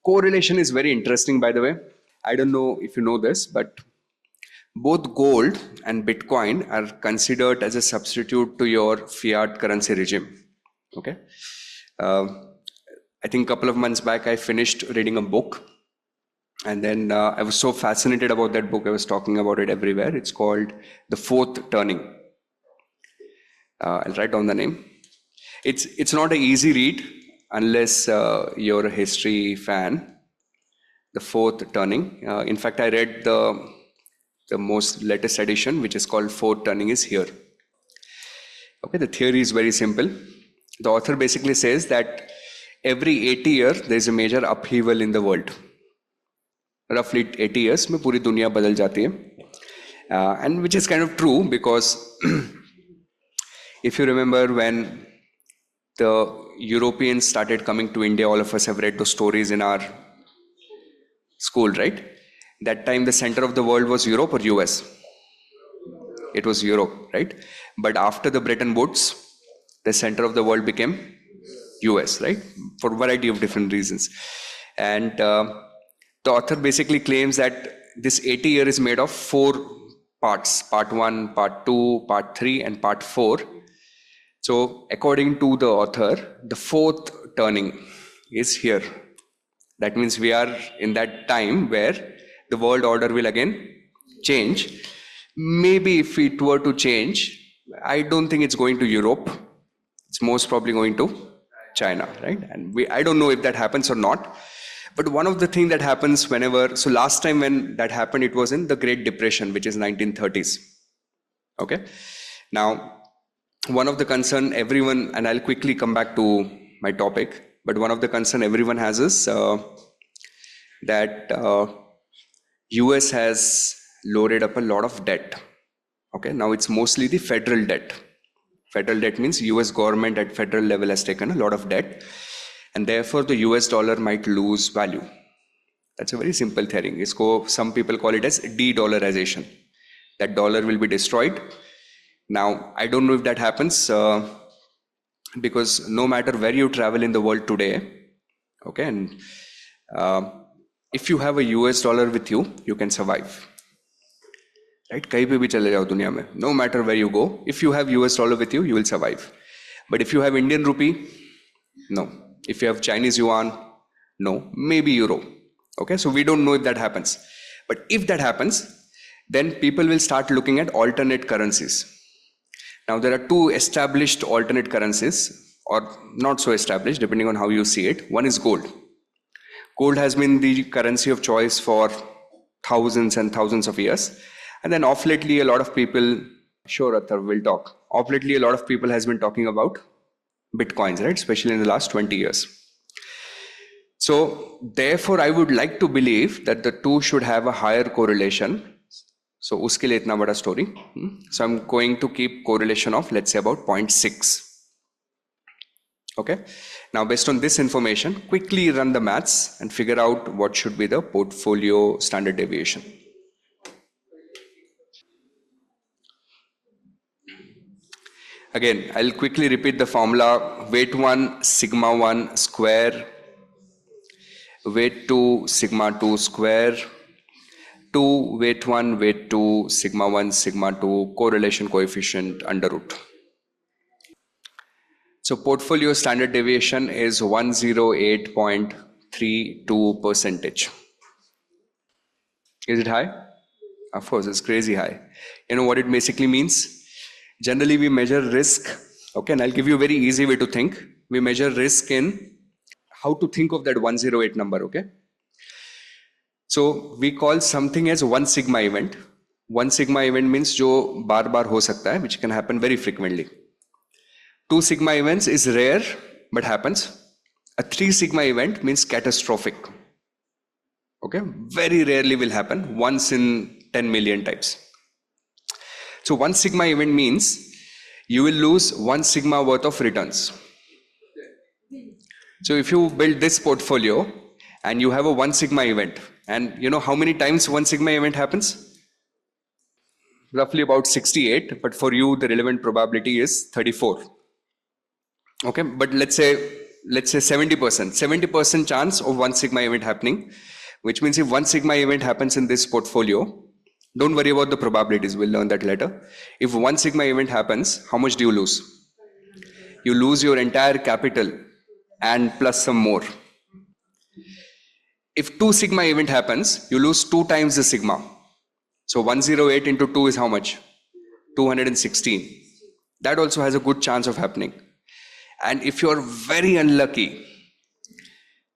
Correlation is very interesting, by the way. I don't know if you know this, but both gold and Bitcoin are considered as a substitute to your fiat currency regime. Okay. I think a couple of months back, I finished reading a book. And then I was so fascinated about that book, I was talking about it everywhere. It's called The Fourth Turning. I'll write down the name. It's not an easy read unless you're a history fan. The Fourth Turning. In fact, I read the most latest edition, which is called Fourth Turning is here. Okay, the theory is very simple. The author basically says that every 80 years, there is a major upheaval in the world. Roughly 80 years में पूरी दुनिया बदल जाती है, and which is kind of true because if you remember when the Europeans started coming to India, all of us have read those stories in our school, right? That time the center of the world was Europe or US? It was Europe, right? But after the Bretton Woods, the center of the world became US, right? For a variety of different reasons. And the author basically claims that this 80 year is made of 4 parts, part 1, part 2, part 3, and part 4. So according to the author, the fourth turning is here. That means we are in that time where the world order will again change. Maybe if it were to change, I don't think it's going to Europe. It's most probably going to China, right? And I don't know if that happens or not. But one of the things that happens whenever, so last time when that happened, it was in the Great Depression, which is 1930s. Okay. Now, one of the concern everyone, and I'll quickly come back to my topic, but one of the concern everyone has is that US has loaded up a lot of debt. Okay. Now it's mostly the federal debt. Federal debt means US government at federal level has taken a lot of debt. And therefore, the US dollar might lose value. That's a very simple theory. Some people call it as de-dollarization. That dollar will be destroyed. Now, I don't know if that happens because no matter where you travel in the world today, okay, and if you have a US dollar with you, you can survive. Right? कहीं पे भी चले जाओ दुनिया में. No matter where you go, if you have US dollar with you, you will survive. But if you have Indian rupee, no. If you have Chinese yuan, no. Maybe euro. Okay, so we don't know if that happens. But if that happens, then people will start looking at alternate currencies. Now there are 2 established alternate currencies, or not so established, depending on how you see it. One is gold. Gold has been the currency of choice for thousands and thousands of years. And then off lately, a lot of people, sure, Athar, we'll talk. Off lately, a lot of people has been talking about Bitcoins, right? Especially in the last 20 years. So therefore, I would like to believe that the two should have a higher correlation. So uske liye itna bada story. So I'm going to keep correlation of, let's say, about 0.6. Okay. Now, based on this information, quickly run the maths and figure out what should be the portfolio standard deviation. Again, I'll quickly repeat the formula. Weight 1, sigma 1 square. Weight 2, sigma 2 square. 2, weight 1, weight 2, sigma 1, sigma 2, correlation coefficient under root. So portfolio standard deviation is 108.32%. Is it high? Of course, it's crazy high. You know what it basically means? Generally, we measure risk. Okay, and I'll give you a very easy way to think. We measure risk in how to think of that 108 number. Okay. So we call something as 1 sigma event. 1 sigma event means जो बार-बार हो सकता है, which can happen very frequently. 2 sigma events is rare but happens. A 3 sigma event means catastrophic. Okay, very rarely will happen, once in 10 million times. So 1 sigma event means you will lose 1 sigma worth of returns. So if you build this portfolio and you have a 1 sigma event, and you know how many times 1 sigma event happens? Roughly about 68, but for you the relevant probability is 34. Okay, but let's say 70% chance of one sigma event happening, which means if one sigma event happens in this portfolio, don't worry about the probabilities, we'll learn that later. If one sigma event happens, how much do you lose? You lose your entire capital and plus some more. If two sigma event happens, you lose 2 times the sigma. So 108 into 2 is how much? 216. That also has a good chance of happening. And if you're very unlucky,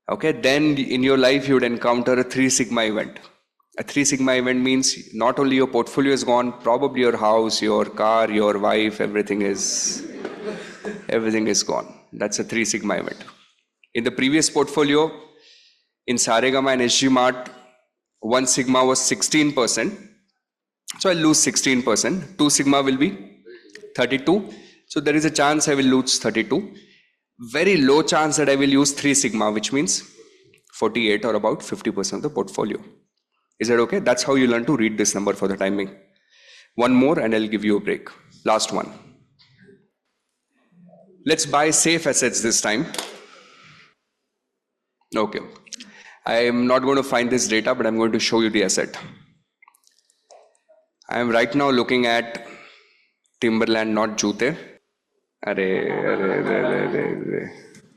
okay, then in your life you would encounter a 3 sigma event. A 3 sigma event means not only your portfolio is gone, probably your house, your car, your wife, everything is gone. That's a 3 sigma event. In the previous portfolio, in Saregama and SG Mart, 1 sigma was 16%. So I'll lose 16%. 2 sigma will be 32. So there is a chance I will lose 32. Very low chance that I will use 3 sigma, which means 48 or about 50% of the portfolio. Is that okay? That's how you learn to read this number for the timing. One more and I'll give you a break. Last one. Let's buy safe assets this time. Okay. I am not going to find this data, but I'm going to show you the asset. I am right now looking at Timberland, not Jute.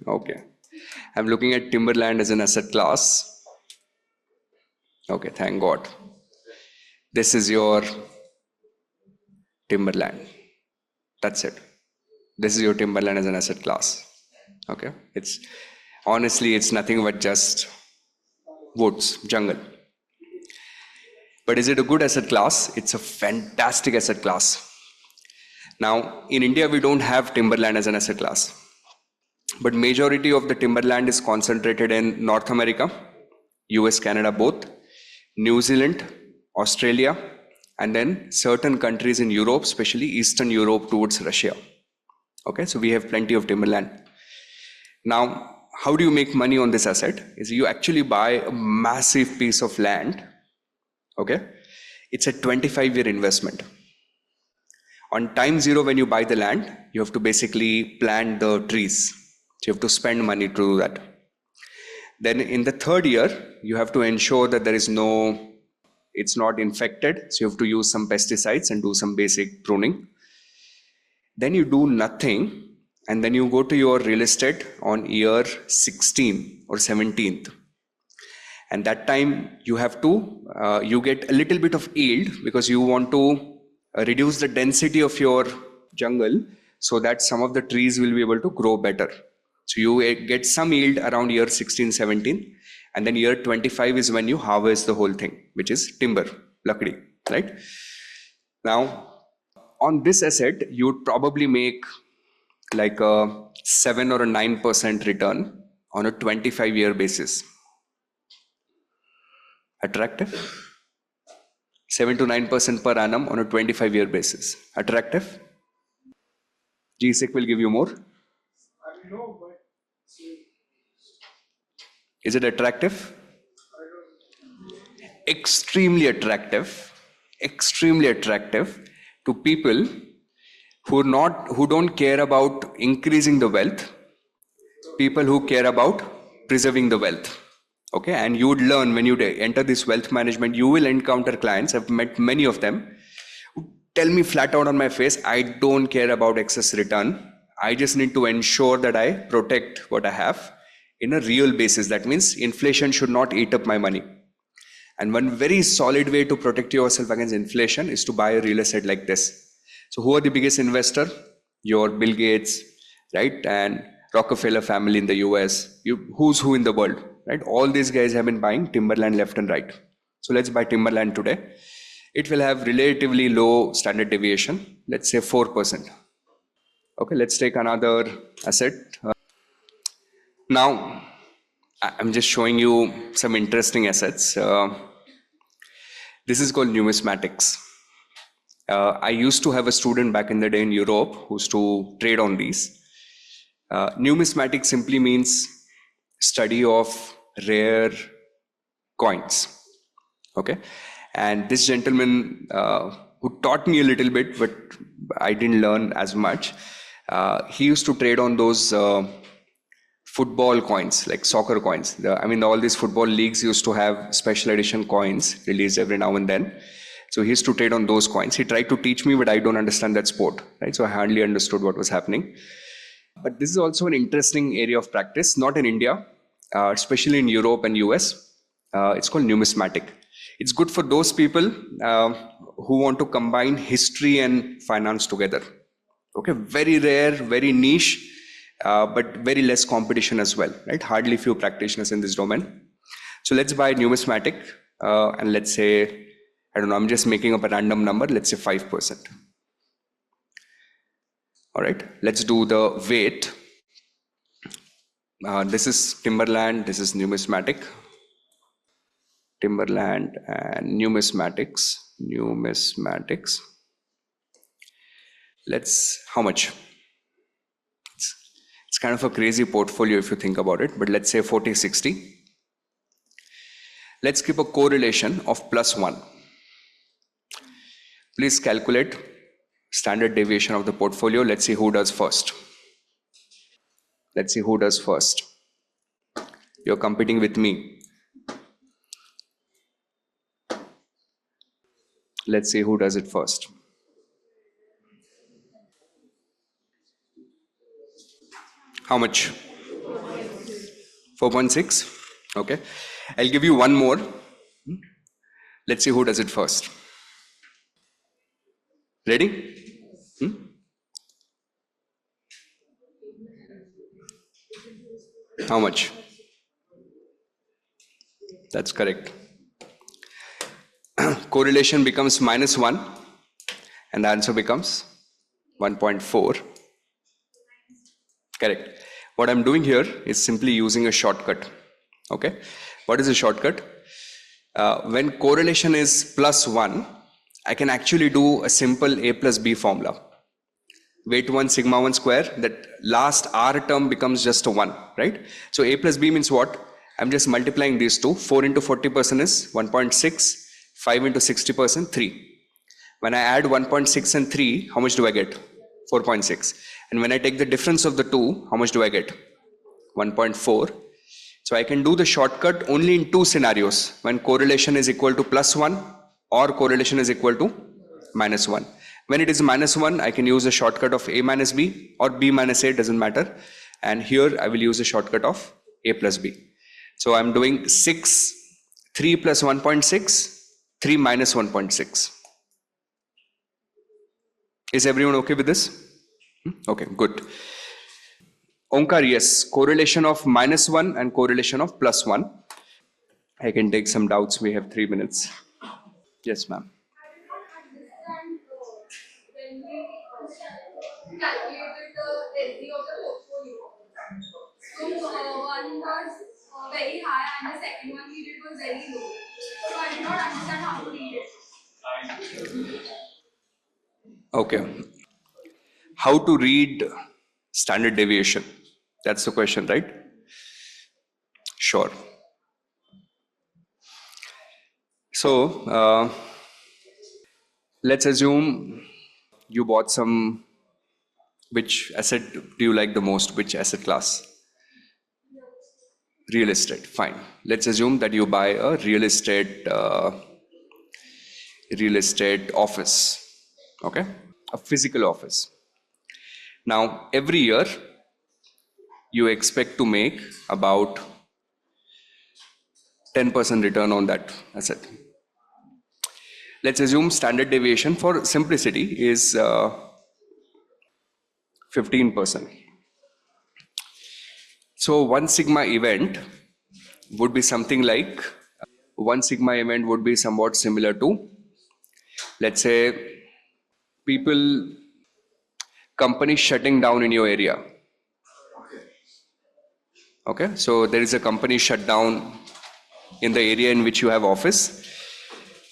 Okay. I'm looking at Timberland as an asset class. Okay, thank God. This is your Timberland. That's it. This is your Timberland as an asset class. Okay. Honestly, it's nothing but just woods, jungle. But is it a good asset class? It's a fantastic asset class. Now, in India, we don't have timberland as an asset class. But majority of the timberland is concentrated in North America, US, Canada both, New Zealand, Australia, and then certain countries in Europe, especially Eastern Europe towards Russia. Okay, so we have plenty of timberland. Now, how do you make money on this asset? Is you actually buy a massive piece of land. Okay, it's a 25-year investment. On time zero, when you buy the land, you have to basically plant the trees. So you have to spend money to do that. Then in the third year, you have to ensure that it's not infected. So you have to use some pesticides and do some basic pruning. Then you do nothing. And then you go to your real estate on year 16 or 17th. And that time you have to, you get a little bit of yield because you want to reduce the density of your jungle so that some of the trees will be able to grow better. So you get some yield around year 16, 17. And then year 25 is when you harvest the whole thing, which is timber, lakdi, right? Now, on this asset, you would probably make like a 7 or a 9% return on a 25-year basis. Attractive? 7 to 9% per annum on a 25-year basis. Attractive? GSEC will give you more. I know, but Is it attractive? Extremely attractive. Extremely attractive to people who don't care about increasing the wealth, people who care about preserving the wealth. Okay, and you would learn when you enter this wealth management, you will encounter clients. I've met many of them who tell me flat out on my face, I don't care about excess return. I just need to ensure that I protect what I have in a real basis. That means inflation should not eat up my money. And one very solid way to protect yourself against inflation is to buy a real estate like this. So who are the biggest investor? Your Bill Gates, right? And Rockefeller family in the US. Who's who in the world, right? All these guys have been buying timberland left and right. So let's buy timberland today. It will have relatively low standard deviation. Let's say 4%. Okay, let's take another asset. Now, I'm just showing you some interesting assets. This is called Numismatics. I used to have a student back in the day in Europe who used to trade on these. Numismatics simply means study of rare coins. Okay, and this gentleman who taught me a little bit, but I didn't learn as much. He used to trade on those football coins, like soccer coins. All these football leagues used to have special edition coins released every now and then. So he used to trade on those coins. He tried to teach me, but I don't understand that sport, right? So I hardly understood what was happening. But this is also an interesting area of practice, not in India, especially in Europe and US. It's called numismatic. It's good for those people who want to combine history and finance together. Okay, very rare, very niche, but very less competition as well, right? Hardly few practitioners in this domain. So let's buy numismatic, and let's say, I don't know, I'm just making up a random number, let's say 5%. All right, let's do the weight. This is Timberland, this is numismatic. Timberland and numismatics. How much? It's kind of a crazy portfolio if you think about it, but let's say 40-60. Let's keep a correlation of +1. Please calculate standard deviation of the portfolio. Let's see who does first. You're competing with me. Let's see who does it first. How much? 4.6. Okay. I'll give you one more. Let's see who does it first. Ready? How much? That's correct. Correlation becomes -1 and the answer becomes 1.4. Correct. What I'm doing here is simply using a shortcut. Okay. What is a shortcut? When correlation is +1, I can actually do a simple A plus B formula. Weight 1 sigma 1 square, that last R term becomes just a 1, right? So A plus B means what? I'm just multiplying these two. 4 into 40% is 1.6, 5 into 60%, 3. When I add 1.6 and 3, how much do I get? 4.6. And when I take the difference of the two, how much do I get? 1.4. So I can do the shortcut only in two scenarios, when correlation is equal to +1 or correlation is equal to -1. When it is -1, I can use a shortcut of A minus B or B minus A, doesn't matter. And here I will use a shortcut of A plus B. So I'm doing 6, 3 plus 1.6, 3 minus 1.6. Is everyone okay with this? Okay, good. Omkar, yes, correlation of -1 and correlation of +1. I can take some doubts. We have 3 minutes. Yes, ma'am. When we calculated the SD of the portfolio, so one was very high and the second one we did was very low. So I did not understand how to read it. Okay. How to read standard deviation? That's the question, right? Sure. So, let's assume you bought some. Which asset do you like the most? Which asset class? Real estate. Fine. Let's assume that you buy a real estate office. Okay, a physical office. Now, every year you expect to make about 10% return on that asset. Let's assume standard deviation for simplicity is 15%. So one sigma event would be something like, one sigma event would be somewhat similar to, let's say, companies shutting down in your area. Okay, so there is a company shut down in the area in which you have office.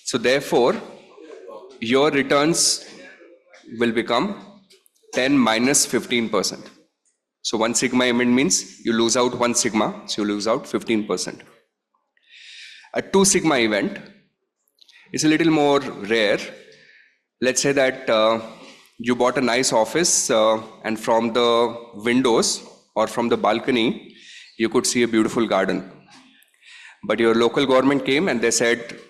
So therefore, your returns will become 10 minus 15%. So one sigma event means you lose out 1 sigma, so you lose out 15%. A 2 sigma event is a little more rare. Let's say that You bought a nice office, and from the windows or from the balcony, you could see a beautiful garden. But your local government came and they said,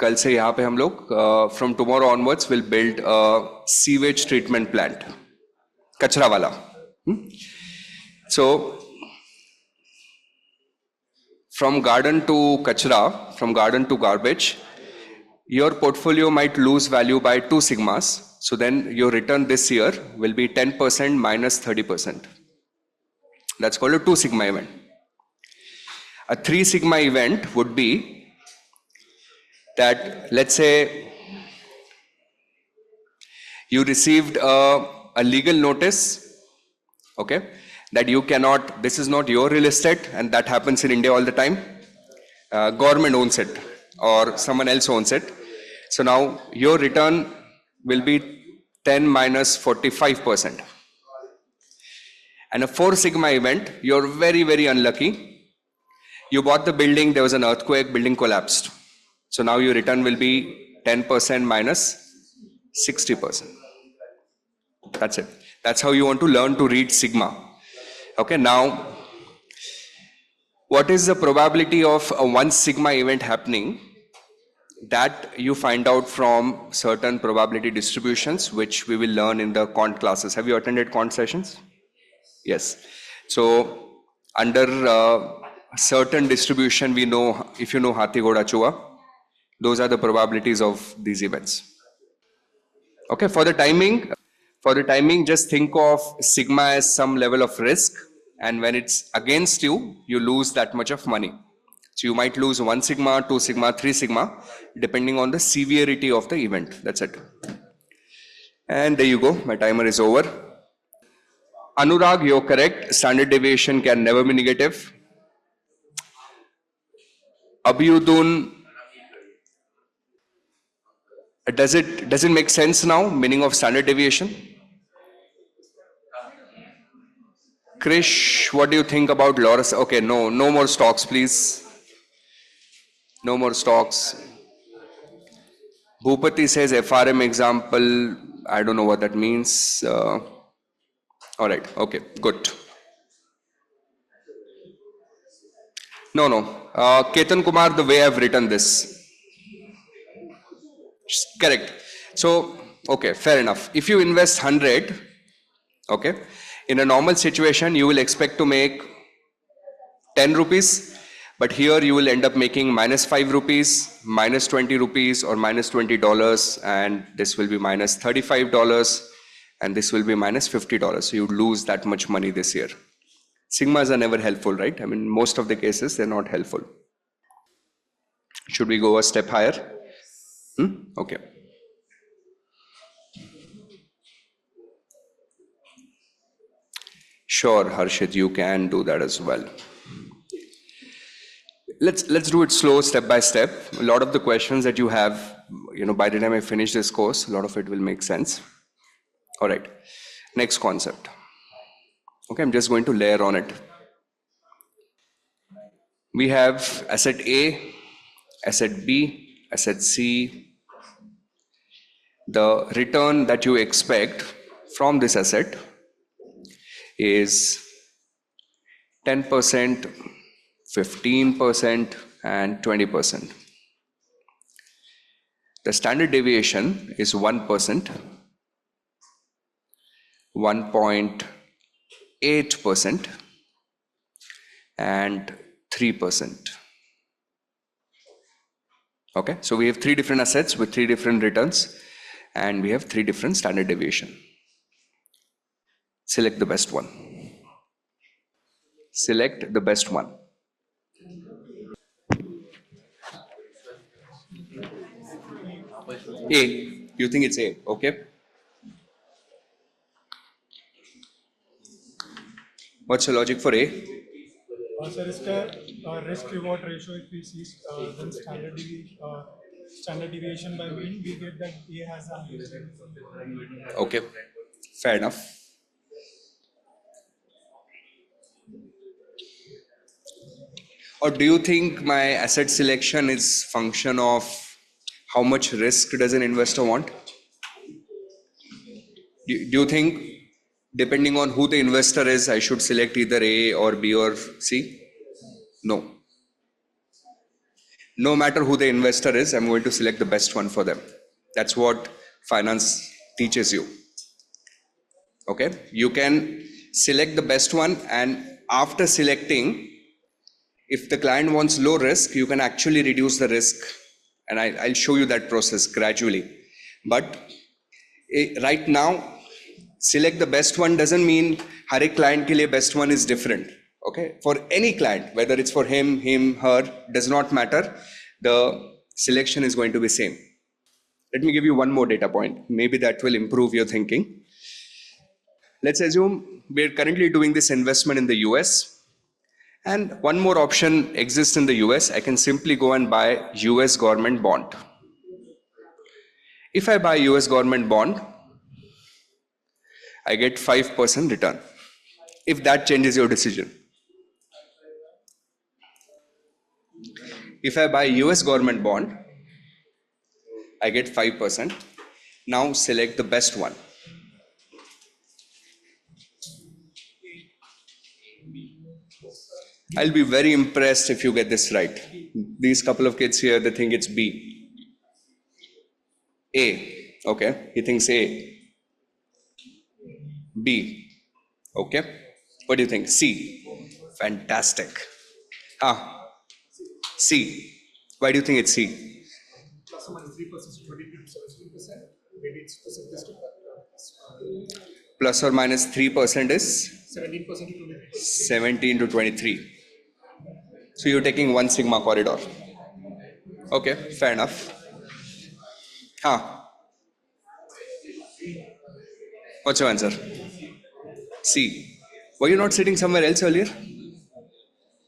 कल से यहाँ पे हम लोग from tomorrow onwards will build a sewage treatment plant, कचरा वाला. So from garden to kachra, from garden to garbage, your portfolio might lose value by 2 sigmas. So then your return this year will be 10% minus 30%. That's called a 2 sigma event. A 3 sigma event would be that, let's say, you received a legal notice, okay, that you cannot, this is not your real estate, and that happens in India all the time. Government owns it or someone else owns it. So now your return will be 10 minus 45%. And a 4 sigma event, you're very, very unlucky. You bought the building, there was an earthquake, building collapsed. So now your return will be 10% minus 60%. That's it. That's how you want to learn to read sigma. Okay, now, what is the probability of a 1 sigma event happening? That you find out from certain probability distributions, which we will learn in the quant classes. Have you attended quant sessions? Yes. So under certain distribution, we know, if you know Hathi Ghoda Chua, those are the probabilities of these events. Okay, for the timing, just think of sigma as some level of risk, and when it's against you, you lose that much of money. So you might lose 1 sigma, 2 sigma, 3 sigma, depending on the severity of the event. That's it. And there you go. My timer is over. Anurag, you're correct. Standard deviation can never be negative. Abhyudun, does it make sense now? Meaning of standard deviation? Krish, what do you think about Loris? Okay, no more stocks, please. No more stocks. Bhupati says FRM example. I don't know what that means. All right. Okay. Good. No. Ketan Kumar, the way I've written this. Correct. So, okay, fair enough. If you invest 100, okay, in a normal situation, you will expect to make 10 rupees. But here you will end up making minus 5 rupees, minus 20 rupees, or minus $20, and this will be minus $35, and this will be minus $50. So you lose that much money this year. Sigmas are never helpful, right? I mean, most of the cases, they're not helpful. Should we go a step higher? Okay. Sure, Harshit, you can do that as well. Let's do it slow, step by step. A lot of the questions that you have, by the time I finish this course, a lot of it will make sense. All right, next concept. Okay, I'm just going to layer on it. We have asset A, asset B, asset C. The return that you expect from this asset is 10%, 15%, and 20%. The standard deviation is 1%, 1.8%, and 3%. Okay, so we have 3 different assets with 3 different returns, and we have 3 different standard deviation. Select the best one. Select the best one. A. You think it's A? Okay. What's the logic for A? Sir, risk reward ratio, if we see then standard deviation by mean, we get that A has an. Okay, fair enough. Or do you think my asset selection is function of how much risk does an investor want? Do you think, depending on who the investor is, I should select either A or B or C? No. No matter who the investor is, I'm going to select the best one for them. That's what finance teaches you. Okay? You can select the best one, and after selecting, if the client wants low risk, you can actually reduce the risk. And I'll show you that process gradually. But right now, select the best one doesn't mean हर एक client के लिए best one is different. Okay, for any client, whether it's for him, her, does not matter. The selection is going to be same. Let me give you one more data point. Maybe that will improve your thinking. Let's assume we're currently doing this investment in the US, and one more option exists in the US. I can simply go and buy US government bond. If I buy US government bond, I get 5% return. If that changes your decision. If I buy US government bond, I get 5%. Now select the best one. I'll be very impressed if you get this right. These couple of kids here, they think it's B. A. Okay, he thinks A. B. Okay. What do you think? C. Fantastic. C. Why do you think it's C? Plus or minus 3%, 22 to 17%. Maybe it's the simplistic, but Plus or minus 3% is 17% to 23. 17 to 23. So you're taking 1 sigma corridor. Okay, fair enough. What's your answer? C. Were you not sitting somewhere else earlier?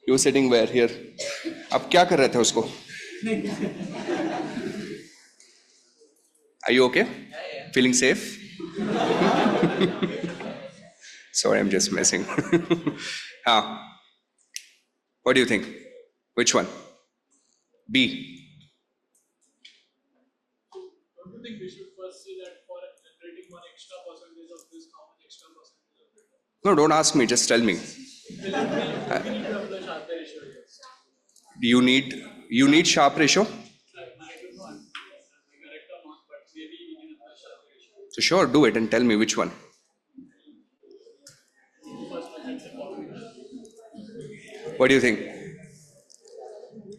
You were sitting where? Here. अब क्या कर रहे थे उसको? Are you okay? Feeling safe? Sorry, I'm just messing. What do you think? Which one? B. Don't you think we should first see that for generating one extra percentage of this, how much extra percentage of it? No, don't ask me. Just tell me. We need to apply Sharpe ratio here. You need Sharpe ratio? I don't know if I'm correct or not, but maybe we can apply Sharpe ratio. So sure, do it and tell me which one. What do you think?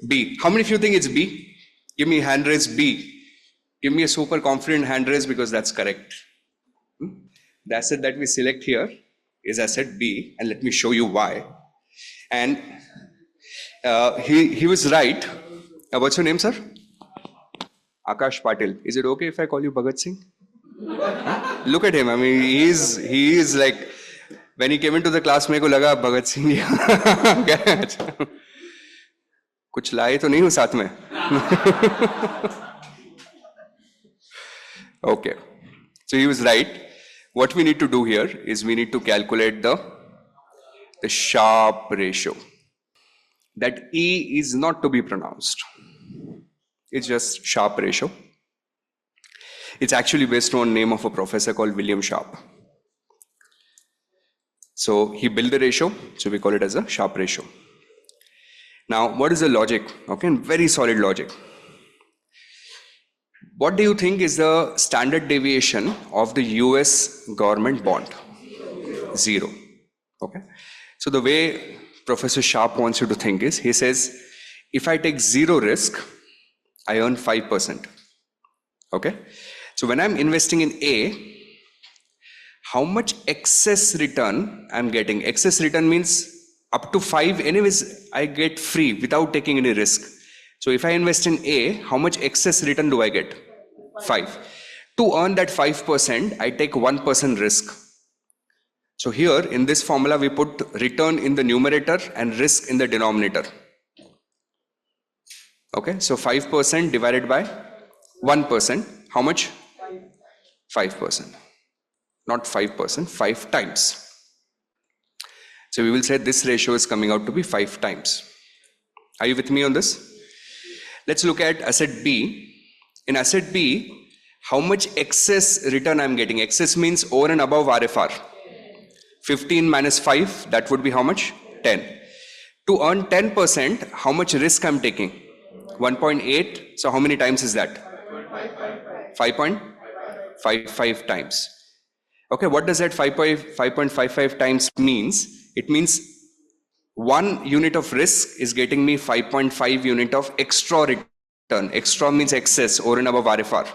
B. How many of you think it's B? Give me hand raise B. Give me a super confident hand raise because that's correct. The asset that we select here is asset B, and let me show you why. And he was right. What's your name, sir? Akash Patil. Is it okay if I call you Bhagat Singh? Look at him. I mean, he is like, when he came into the class, मेरे को लगा भगत सिंह कुछ लाए तो नहीं हूँ साथ में. Okay, so he was right. What we need to do here is we need to calculate the Sharpe ratio. That E is not to be pronounced. It's just Sharpe ratio. It's actually based on name of a professor called William Sharpe. So he built the ratio, so we call it as a Sharpe ratio. Now, what is the logic? Okay, very solid logic. What do you think is the standard deviation of the US government bond? 0. Okay. So the way Professor Sharpe wants you to think is, he says, if I take 0 risk, I earn 5%. Okay. So when I'm investing in A, how much excess return I'm getting? Excess return means up to 5, anyways, I get free without taking any risk. So if I invest in A, how much excess return do I get? 5. To earn that 5%, I take 1% risk. So here in this formula, we put return in the numerator and risk in the denominator. Okay, so 5% divided by 1%. How much? 5%. Not 5%, 5 times. So we will say this ratio is coming out to be 5 times. Are you with me on this? Let's look at asset B. In asset B, how much excess return I'm getting. Excess means over and above RFR. 15 minus 5, that would be how much? 10. To earn 10%, how much risk I'm taking? 1.8. So how many times is that? 5.55 times. Okay, what does that 5.55 times means? It means 1 unit of risk is getting me 5.5 unit of extra return. Extra means excess over and above RFR.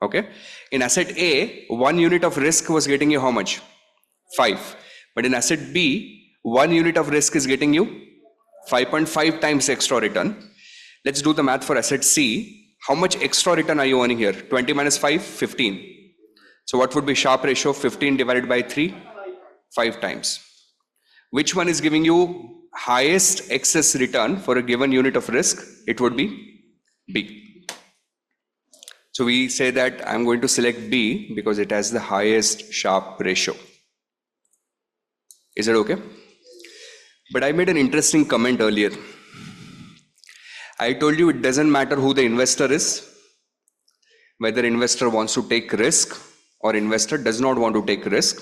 Okay. In asset A, 1 unit of risk was getting you how much? 5. But in asset B, 1 unit of risk is getting you 5.5 times extra return. Let's do the math for asset C. How much extra return are you earning here? 20 minus 5, 15. So what would be Sharpe ratio? 15 divided by 3, 5 times. Which one is giving you highest excess return for a given unit of risk? It would be B. So we say that I'm going to select B because it has the highest Sharpe ratio. Is it okay? But I made an interesting comment earlier. I told you it doesn't matter who the investor is, whether investor wants to take risk or investor does not want to take risk.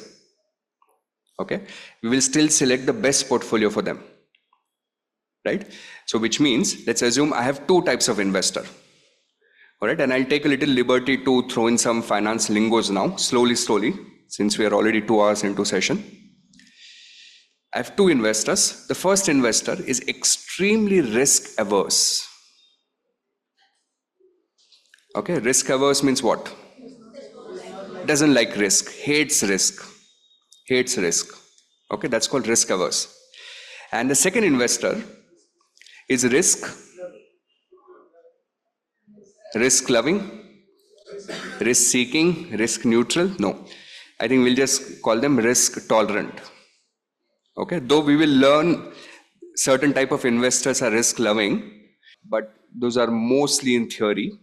Okay, we will still select the best portfolio for them, right? So which means, let's assume I have 2 types of investor. All right, and I'll take a little liberty to throw in some finance lingos now, slowly, since we are already 2 hours into session. I have 2 investors. The first investor is extremely risk averse. Okay, risk averse means what? Doesn't like risk, hates risk. Okay, that's called risk averse. And the second investor is risk loving, risk seeking, risk neutral. No, I think we'll just call them risk tolerant. Okay, though we will learn certain type of investors are risk loving, but those are mostly in theory.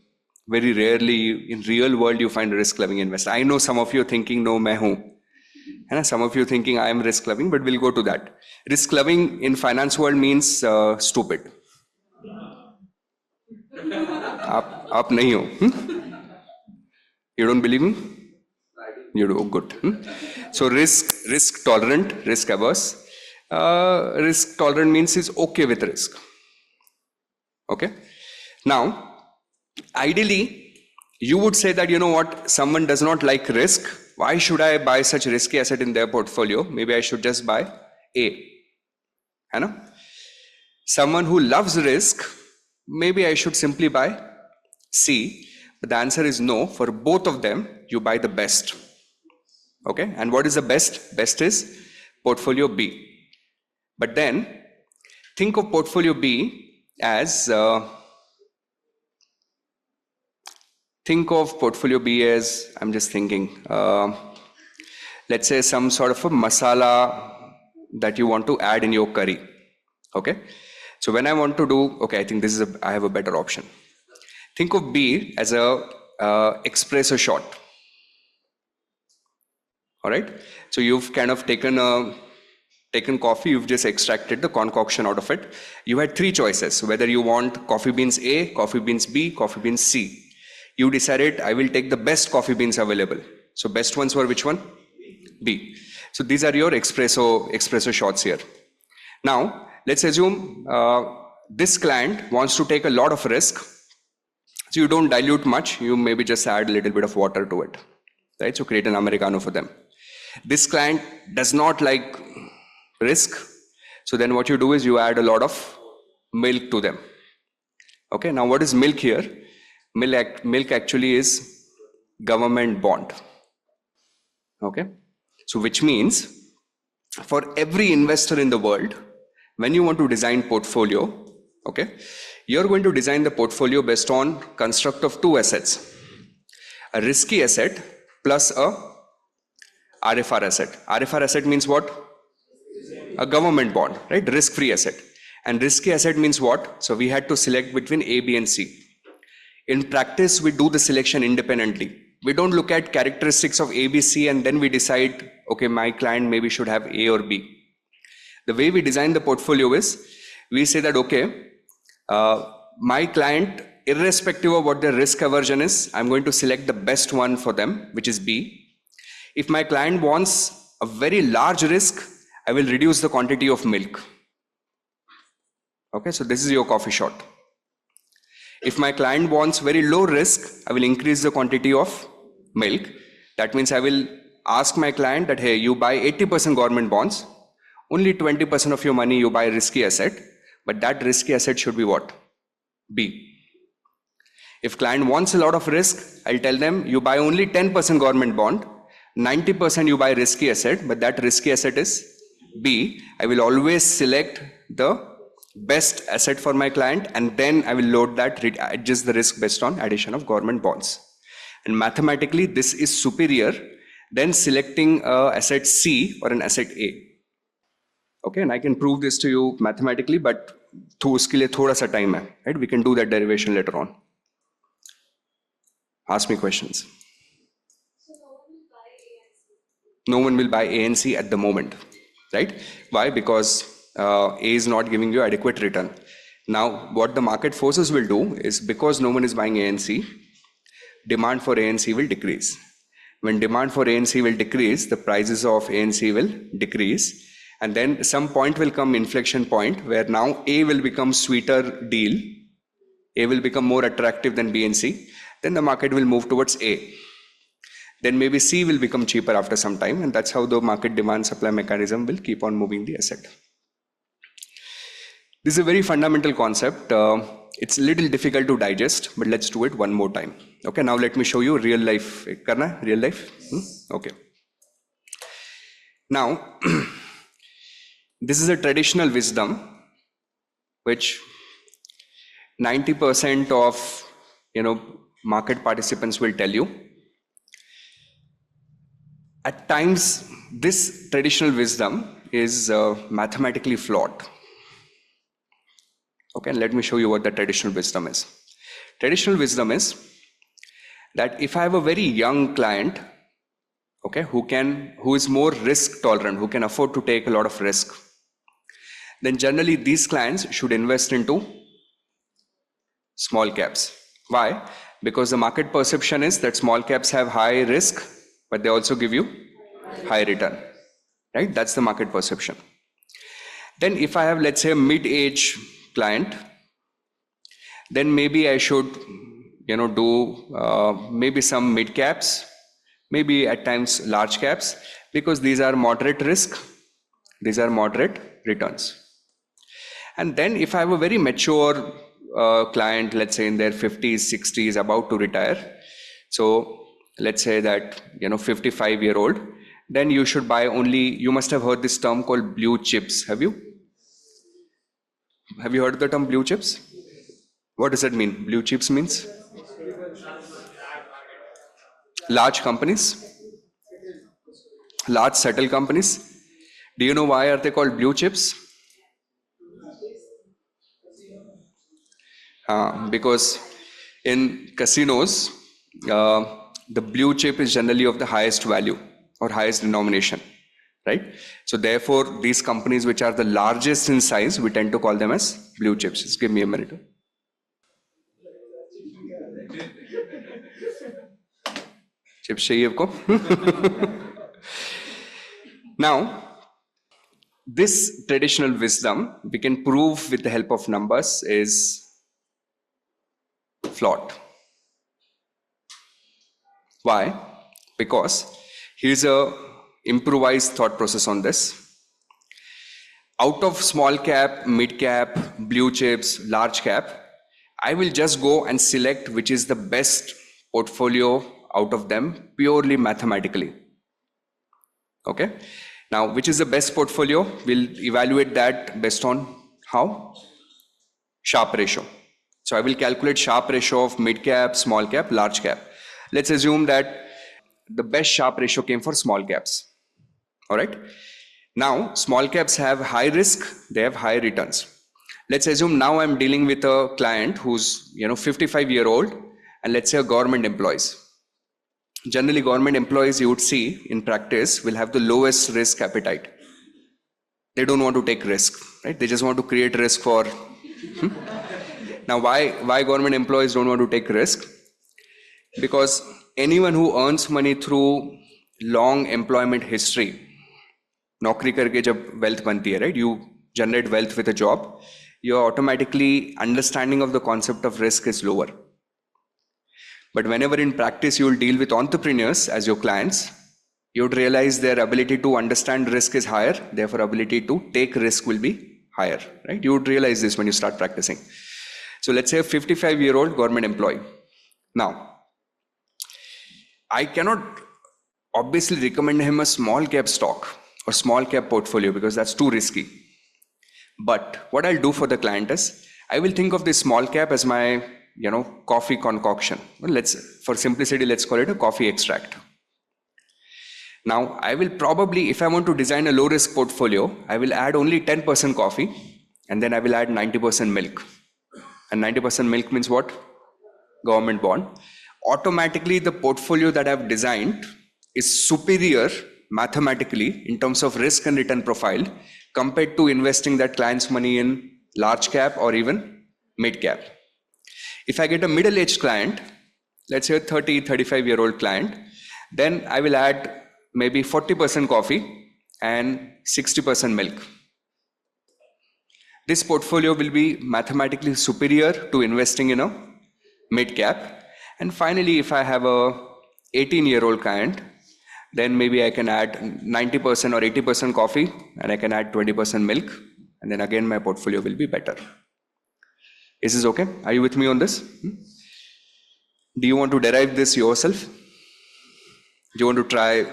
Very rarely in real world you find a risk loving investor. I know some of you are thinking, no, main hoon. And some of you thinking I am risk loving, but we'll go to that. Risk loving in finance world means stupid. Aap nahi ho. You don't believe me? You do, good. So risk tolerant, risk averse. Risk tolerant means is okay with risk. Okay. Now, ideally, you would say that, you know what, someone does not like risk. Why should I buy such risky asset in their portfolio? Maybe I should just buy A. Someone who loves risk, maybe I should simply buy C. But the answer is no. For both of them, you buy the best. Okay, and what is the best? Best is portfolio B. But then think of portfolio B as I'm just thinking, let's say some sort of a masala that you want to add in your curry. Okay, so when I want to do, okay, I think I have a better option. Think of B as a espresso shot. All right, so you've kind of taken coffee, you've just extracted the concoction out of it. You had 3 choices, whether you want coffee beans A, coffee beans B, coffee beans C. You decided I will take the best coffee beans available. So best ones were which one? B. So these are your espresso shots here. Now let's assume this client wants to take a lot of risk. So you don't dilute much, you maybe just add a little bit of water to it, right? So create an Americano for them. This client does not like risk. So then what you do is you add a lot of milk to them. Okay, now what is milk here? Milk actually is government bond. Okay, so which means for every investor in the world, when you want to design portfolio, okay, you're going to design the portfolio based on construct of 2 assets. A risky asset plus a RFR asset. RFR asset means what? A government bond, right? Risk-free asset. And risky asset means what? So we had to select between A, B and C. In practice, we do the selection independently. We don't look at characteristics of A, B, C and then we decide, okay, my client maybe should have A or B. The way we design the portfolio is, we say that, okay, my client irrespective of what their risk aversion is, I'm going to select the best one for them, which is B. If my client wants a very large risk, I will reduce the quantity of milk. Okay, so this is your coffee shot. If my client wants very low risk, I will increase the quantity of milk. That means I will ask my client that, hey, you buy 80% government bonds, only 20% of your money you buy risky asset, but that risky asset should be what? B. If client wants a lot of risk, I'll tell them you buy only 10% government bond, 90% you buy risky asset, but that risky asset is B. I will always select the best asset for my client, and then I will load that, adjust the risk based on addition of government bonds. And mathematically, this is superior than selecting asset C or an asset A. Okay, and I can prove this to you mathematically, but उसके लिए थोड़ा सा time है, right? We can do that derivation later on. Ask me questions. So no one will buy A and C? No one will buy A and C at the moment, right? Why? Because A is not giving you adequate return. Now, what the market forces will do is, because no one is buying A and C, demand for A and C will decrease. When demand for A and C will decrease, the prices of A and C will decrease. And then some point will come, inflection point, where now A will become sweeter deal. A will become more attractive than B and C. Then the market will move towards A. Then maybe C will become cheaper after some time, and that's how the market demand supply mechanism will keep on moving the asset. This is a very fundamental concept. It's a little difficult to digest, but let's do it one more time. Okay, now let me show you real life. Karna, real life? Okay. Now, this is a traditional wisdom, which 90% of market participants will tell you. At times, this traditional wisdom is mathematically flawed. Okay, and let me show you what the traditional wisdom is. Traditional wisdom is that if I have a very young client, okay, who is more risk tolerant, who can afford to take a lot of risk, then generally these clients should invest into small caps. Why? Because the market perception is that small caps have high risk, but they also give you high return, right? That's the market perception. Then if I have, let's say, a mid-age client, then maybe I should do maybe some mid caps, maybe at times large caps, because these are moderate risk, these are moderate returns. And then if I have a very mature client, let's say in their 50s, 60s, about to retire, so let's say that 55-year-old, then you should buy only, you must have heard this term called blue chips. Have you heard the term blue chips? What does that mean? Blue chips means large companies, large settled companies. Do you know why are they called blue chips? Because in casinos, the blue chip is generally of the highest value or highest denomination, right? So therefore, these companies which are the largest in size, we tend to call them as blue chips. Just give me a minute. Chips चाहिए आपको? Now, this traditional wisdom, we can prove with the help of numbers, is flawed. Why? Because here's a improvised thought process on this. Out of small cap, mid cap, blue chips, large cap, I will just go and select which is the best portfolio out of them purely mathematically. Okay. Now, which is the best portfolio? We'll evaluate that based on how? Sharpe ratio. So I will calculate Sharpe ratio of mid cap, small cap, large cap. Let's assume that the best Sharpe ratio came for small caps. All right. Now, small caps have high risk, they have high returns. Let's assume now I'm dealing with a client who's 55-year-old, and let's say a government employees. Generally, government employees, you would see in practice, will have the lowest risk appetite. They don't want to take risk, right? They just want to create risk for Now, why government employees don't want to take risk? Because anyone who earns money through long employment history, नौकरी करके जब wealth बनती है, right? You generate wealth with a job. Your automatically understanding of the concept of risk is lower. But whenever in practice you will deal with entrepreneurs as your clients, you would realize their ability to understand risk is higher, therefore ability to take risk will be higher, right? You would realize this when you start practicing. So let's say a 55-year-old government employee. Now, I cannot obviously recommend him a small cap stock or small cap portfolio because that's too risky. But what I'll do for the client is, I will think of this small cap as my, coffee concoction. Well, for simplicity, let's call it a coffee extract. Now, I will probably, if I want to design a low risk portfolio, I will add only 10% coffee and then I will add 90% milk. And 90% milk means what? Government bond. Automatically, the portfolio that I've designed is superior mathematically in terms of risk and return profile compared to investing that client's money in large cap or even mid cap. If I get a middle-aged client, let's say a 30, 35-year-old client, then I will add maybe 40% coffee and 60% milk. This portfolio will be mathematically superior to investing in a mid cap. And finally, if I have a 18-year-old client, then maybe I can add 90% or 80% coffee and I can add 20% milk. And then again, my portfolio will be better. Is this okay? Are you with me on this? Do you want to derive this yourself? Do you want to try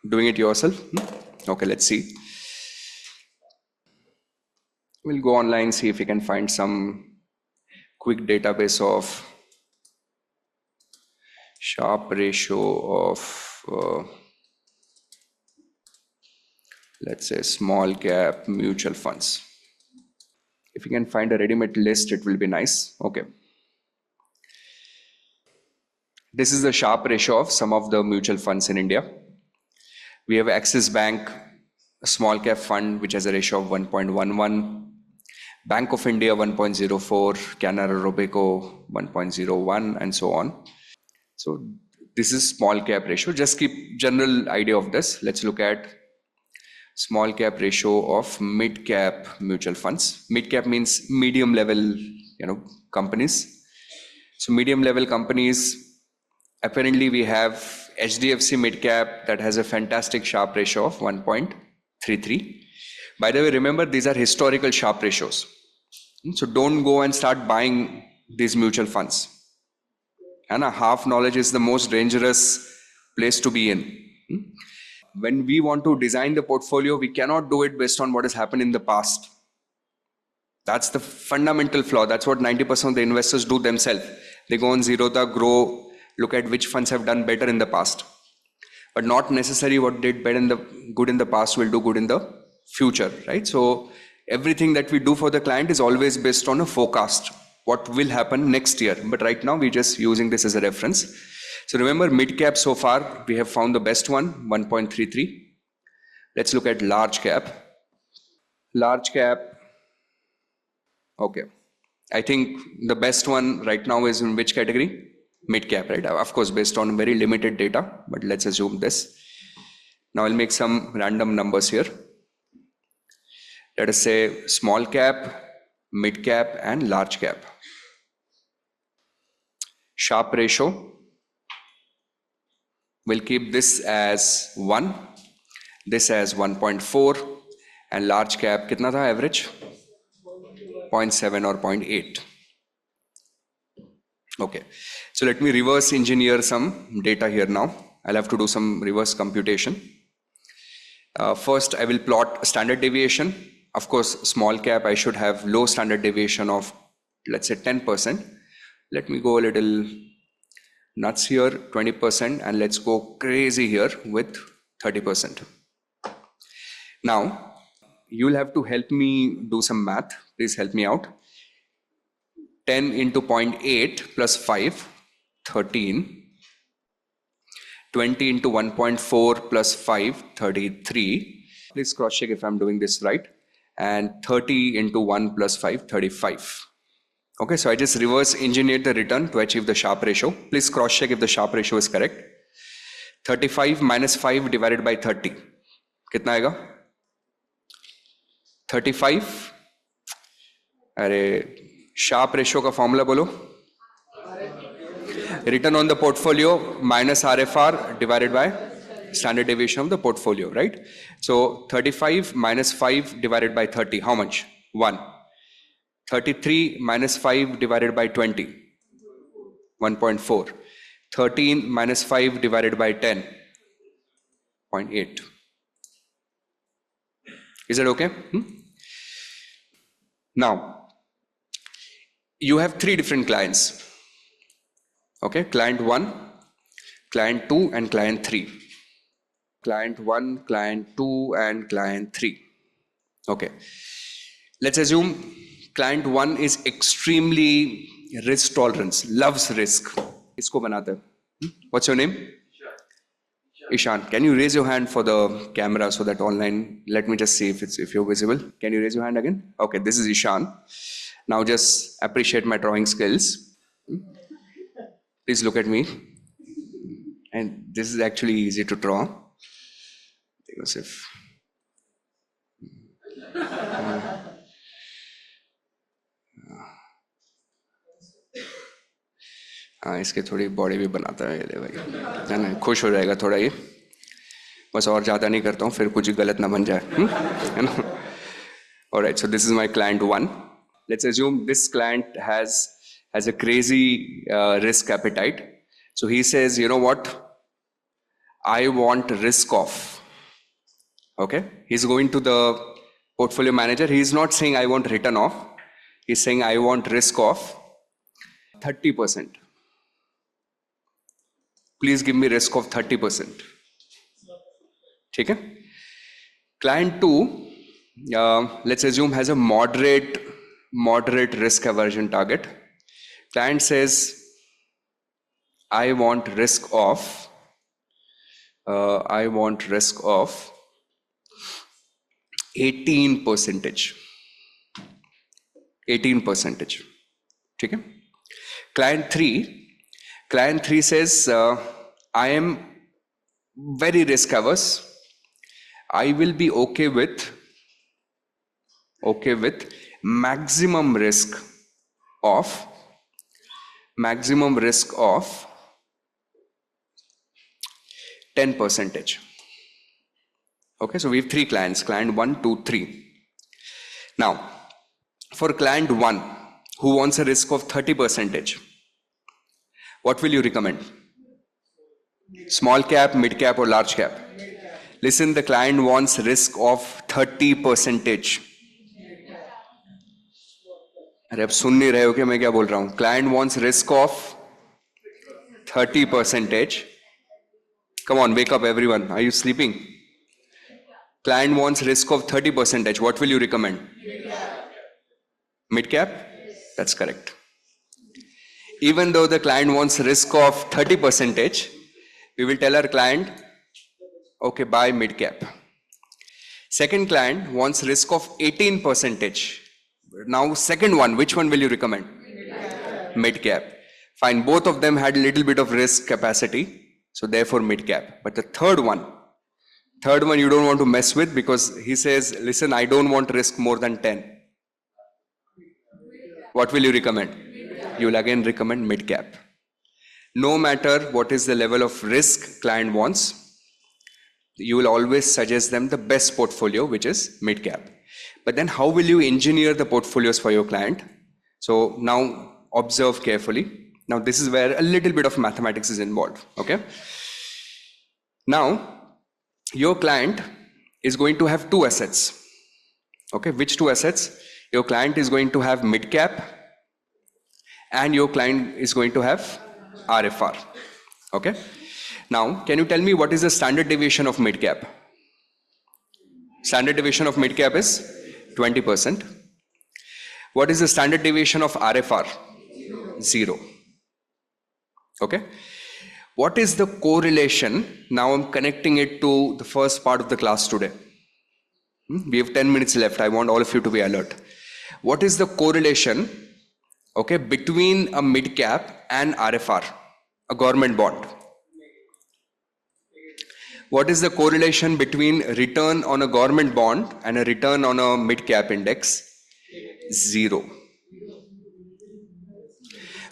doing it yourself? Okay, let's see. We'll go online, see if we can find some quick database of Sharpe ratio of, let's say, small cap mutual funds. If you can find a ready-made list, it will be nice. Okay. This is the Sharpe ratio of some of the mutual funds in India. We have Axis Bank, a small cap fund, which has a ratio of 1.11. Bank of India 1.04, Canara Robeco 1.01, and so on. So this is small cap ratio. Just keep general idea of this. Let's look at small cap ratio of mid cap mutual funds. Mid cap means medium level, companies. So medium level companies, apparently we have HDFC mid cap that has a fantastic Sharpe ratio of 1.33. By the way, remember these are historical Sharpe ratios. So don't go and start buying these mutual funds. And half knowledge is the most dangerous place to be in. When we want to design the portfolio, we cannot do it based on what has happened in the past. That's the fundamental flaw. That's what 90% of the investors do themselves. They go on Zerodha, grow, look at which funds have done better in the past. But not necessarily what did better good in the past will do good in the future, right? So everything that we do for the client is always based on a forecast, what will happen next year. But right now we're just using this as a reference. So remember, mid cap so far, we have found the best one, 1.33. Let's look at large cap. Large cap, okay. I think the best one right now is in which category? Mid cap, right? Of course, based on very limited data, but let's assume this. Now I'll make some random numbers here. Let us say small cap, mid cap, and large cap. Sharpe ratio. We'll keep this as 1, this as 1.4, and large cap, kitna tha average? 0.7 or 0.8. Okay, so let me reverse engineer some data here now. I'll have to do some reverse computation. First, I will plot standard deviation. Of course, small cap, I should have low standard deviation of, let's say, 10%. Let me go a little nuts here, 20%, and let's go crazy here with 30%. Now, you'll have to help me do some math. Please help me out. 10 into 0.8 plus 5, 13. 20 into 1.4 plus 5, 33. Please cross check if I'm doing this right. And 30 into 1 plus 5, 35. Okay, so I just reverse engineered the return to achieve the Sharpe ratio. Please cross check if the Sharpe ratio is correct. 35 minus 5 divided by 30. कितना आएगा? 35. अरे Sharpe ratio का formula बोलो. Return on the portfolio minus RFR divided by standard deviation of the portfolio, right? So 35 minus 5 divided by 30, how much? 1. 33 minus 5 divided by 20, 1.4. 13 minus 5 divided by 10, 0.8. Is that okay? Now, you have 3 different clients. Okay, client 1, client 2, and client 3. Client 1, client 2, and client 3. Okay, let's assume client 1 is extremely risk tolerance, loves risk. Isko banate hain. What's your name? Ishan. Can you raise your hand for the camera so that online, let me just see if you're visible. Can you raise your hand again? Okay, this is Ishan. Now just appreciate my drawing skills. Please look at me. And this is actually easy to draw. Because if हाँ इसके थोड़ी body भी बनाता है ये भाई है ना खुश हो जाएगा थोड़ा ये बस और ज़्यादा नहीं करता हूँ फिर कुछ गलत ना बन जाए है ना alright so this is my client 1 let's assume this client has a crazy risk appetite so he says you know what I want risk off okay he's going to the portfolio manager he's not saying I want return off he's saying I want risk off 30% please give me risk of 30%. ठीक है? Client 2, let's assume has a moderate risk aversion target. Client says, I want risk of 18%. 18%. ठीक है? Client 3 says, I am very risk averse. I will be okay with maximum risk of 10%. Okay, so we have 3 clients, client 1, 2, 3. Now, for client 1 who wants a risk of 30%, what will you recommend? Small cap, mid cap, or large cap? Listen, the client wants risk of 30%. अरे अब सुन नहीं रहे हो क्या मैं क्या बोल रहा हूँ? Client wants risk of 30%. Come on, wake up everyone. Are you sleeping? Client wants risk of 30%. What will you recommend? Mid cap? That's correct. Even though the client wants risk of 30%, we will tell our client, okay, buy mid cap. Second client wants risk of 18%. Now, second one, which one will you recommend? Mid cap. Fine, both of them had a little bit of risk capacity, so therefore mid cap. But the third one you don't want to mess with because he says, listen, I don't want risk more than 10. What will you recommend? You will again recommend mid cap. No matter what is the level of risk client wants, you will always suggest them the best portfolio, which is mid cap. But then how will you engineer the portfolios for your client? So now observe carefully. Now this is where a little bit of mathematics is involved, okay? Now, your client is going to have 2 assets, okay? Which 2 assets? Your client is going to have mid cap and your client is going to have RFR, okay? Now, can you tell me what is the standard deviation of mid cap? Standard deviation of mid cap is 20%. What is the standard deviation of RFR? 0. Okay. What is the correlation? Now I'm connecting it to the first part of the class today. We have 10 minutes left. I want all of you to be alert. What is the correlation okay, between a mid-cap and RFR, a government bond. What is the correlation between return on a government bond and a return on a mid-cap index? 0.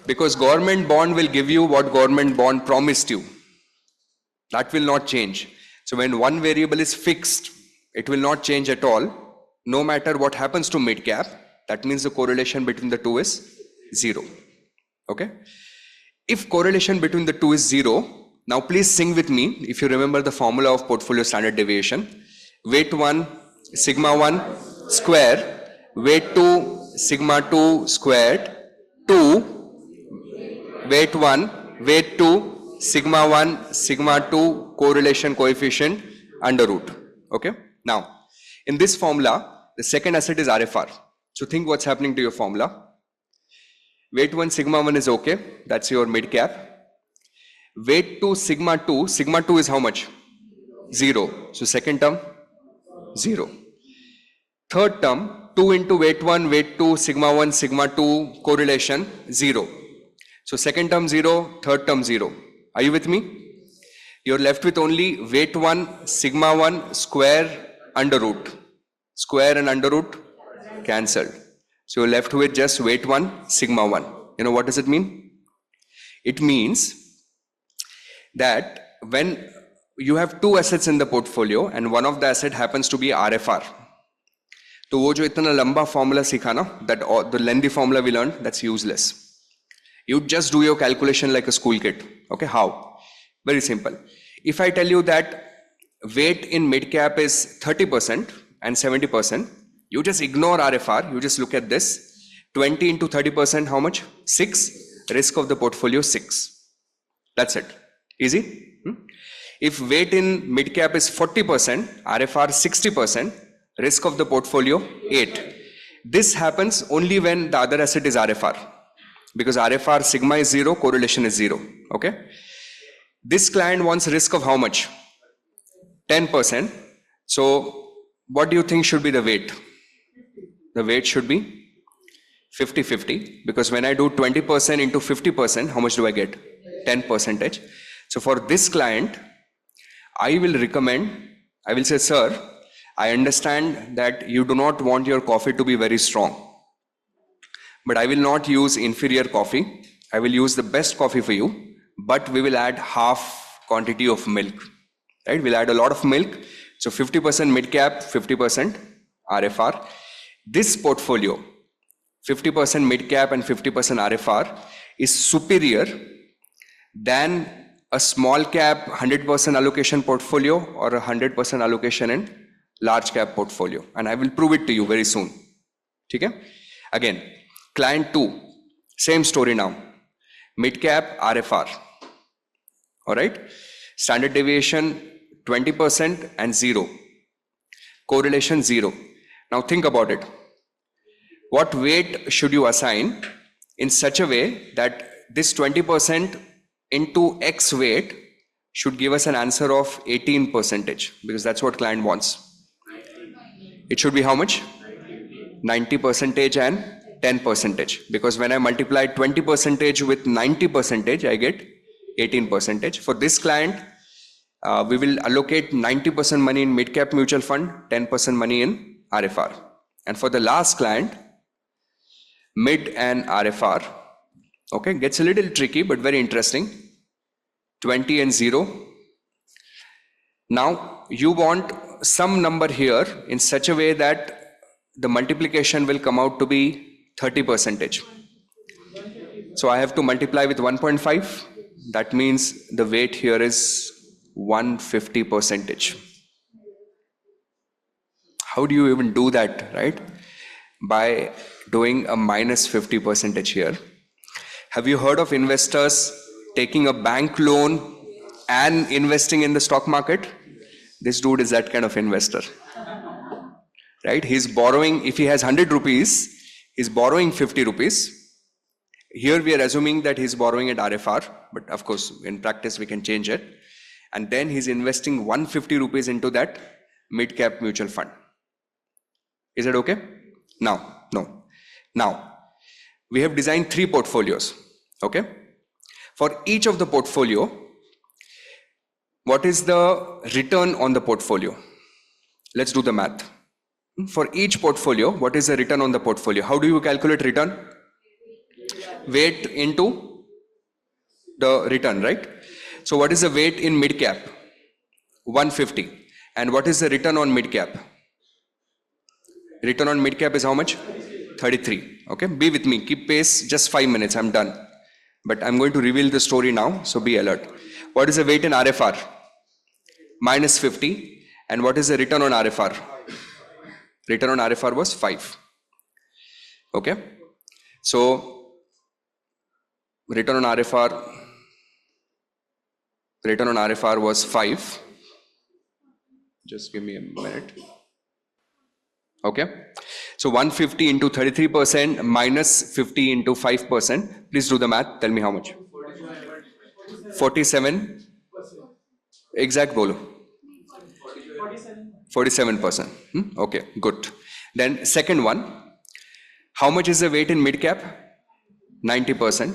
Because government bond will give you what government bond promised you. That will not change. So when one variable is fixed, it will not change at all, no matter what happens to mid-cap. That means the correlation between the two is 0. Okay? If correlation between the two is 0, now please sing with me if you remember the formula of portfolio standard deviation. Weight 1, sigma 1 square, weight 2, sigma 2 squared, 2, weight 1, weight 2, sigma 1, sigma 2, correlation coefficient, under root. Okay? Now, in this formula, the second asset is RFR. So think what's happening to your formula. Weight 1, sigma 1 is okay. That's your mid-cap. Weight 2, sigma 2 is how much? 0. So second term, 0. Third term, 2 into weight 1, weight 2, sigma 2, correlation, 0. So second term 0, third term 0. Are you with me? You're left with only weight 1, sigma 1, square, under root. Square and under root cancelled. So you're left with just weight 1, sigma 1. You know what does it mean? It means that when you have two assets in the portfolio and one of the asset happens to be RFR, तो वो जो इतना लंबा formula सीखा ना, that the lengthy formula we learned, that's useless. You just do your calculation like a school kid. Okay, how? Very simple. If I tell you that weight in mid-cap is 30% and 70%, you just ignore RFR, you just look at this. 20 into 30%, how much? 6. Risk of the portfolio, 6. That's it. Easy? If weight in mid-cap is 40%, RFR 60%, risk of the portfolio 8. This happens only when the other asset is RFR. Because RFR sigma is 0, correlation is 0. Okay? This client wants risk of how much? 10%. So what do you think should be the weight? The weight should be 50-50, because when I do 20% into 50%, how much do I get? 10%. So for this client, I will say, sir, I understand that you do not want your coffee to be very strong, but I will not use inferior coffee. I will use the best coffee for you, but we will add half quantity of milk, right? We'll add a lot of milk. So 50% mid-cap, 50% RFR. This portfolio, 50% mid-cap and 50% RFR, is superior than a small cap 100% allocation portfolio or a 100% allocation in large cap portfolio. And I will prove it to you very soon. Okay? Again, client 2, same story now. Mid-cap RFR. Alright? Standard deviation 20% and 0. Correlation 0. Now think about it. What weight should you assign in such a way that this 20% into X weight should give us an answer of 18%, because that's what client wants. It should be how much? 90% and 10%, because when I multiply 20% with 90%, I get 18%. For this client, we will allocate 90% money in mid-cap mutual fund, 10% money in RFR. And for the last client, mid and RFR, okay, gets a little tricky but very interesting. 20 and 0. Now you want some number here in such a way that the multiplication will come out to be 30%. So I have to multiply with 1.5. That means the weight here is 150%. How do you even do that, right? By doing a minus 50% here. Have you heard of investors taking a bank loan and investing in the stock market? This dude is that kind of investor, right? He's borrowing, if he has 100 rupees, he's borrowing 50 rupees. Here we are assuming that he's borrowing at RFR, but of course in practice we can change it. And then he's investing 150 rupees into that mid-cap mutual fund. Is it okay? No. Now, We have designed 3 portfolios. Okay. For each of the portfolio, what is the return on the portfolio? Let's do the math. For each portfolio, what is the return on the portfolio? How do you calculate return? Weight into the return, right? So what is the weight in mid-cap? 150. And what is the return on mid-cap? Return on mid-cap is how much? 33. Okay, be with me. Keep pace. Just 5 minutes. I'm done. But I'm going to reveal the story now, so be alert. What is the weight in RFR? Minus 50. And what is the return on RFR? Return on RFR was 5. Okay. So return on RFR was 5. Just give me a minute. Okay. So 150 into 33% minus 50 into 5%. Please do the math. Tell me how much. 47. Exact bolo. 47%. Okay, good. Then second one. How much is the weight in mid-cap? 90%.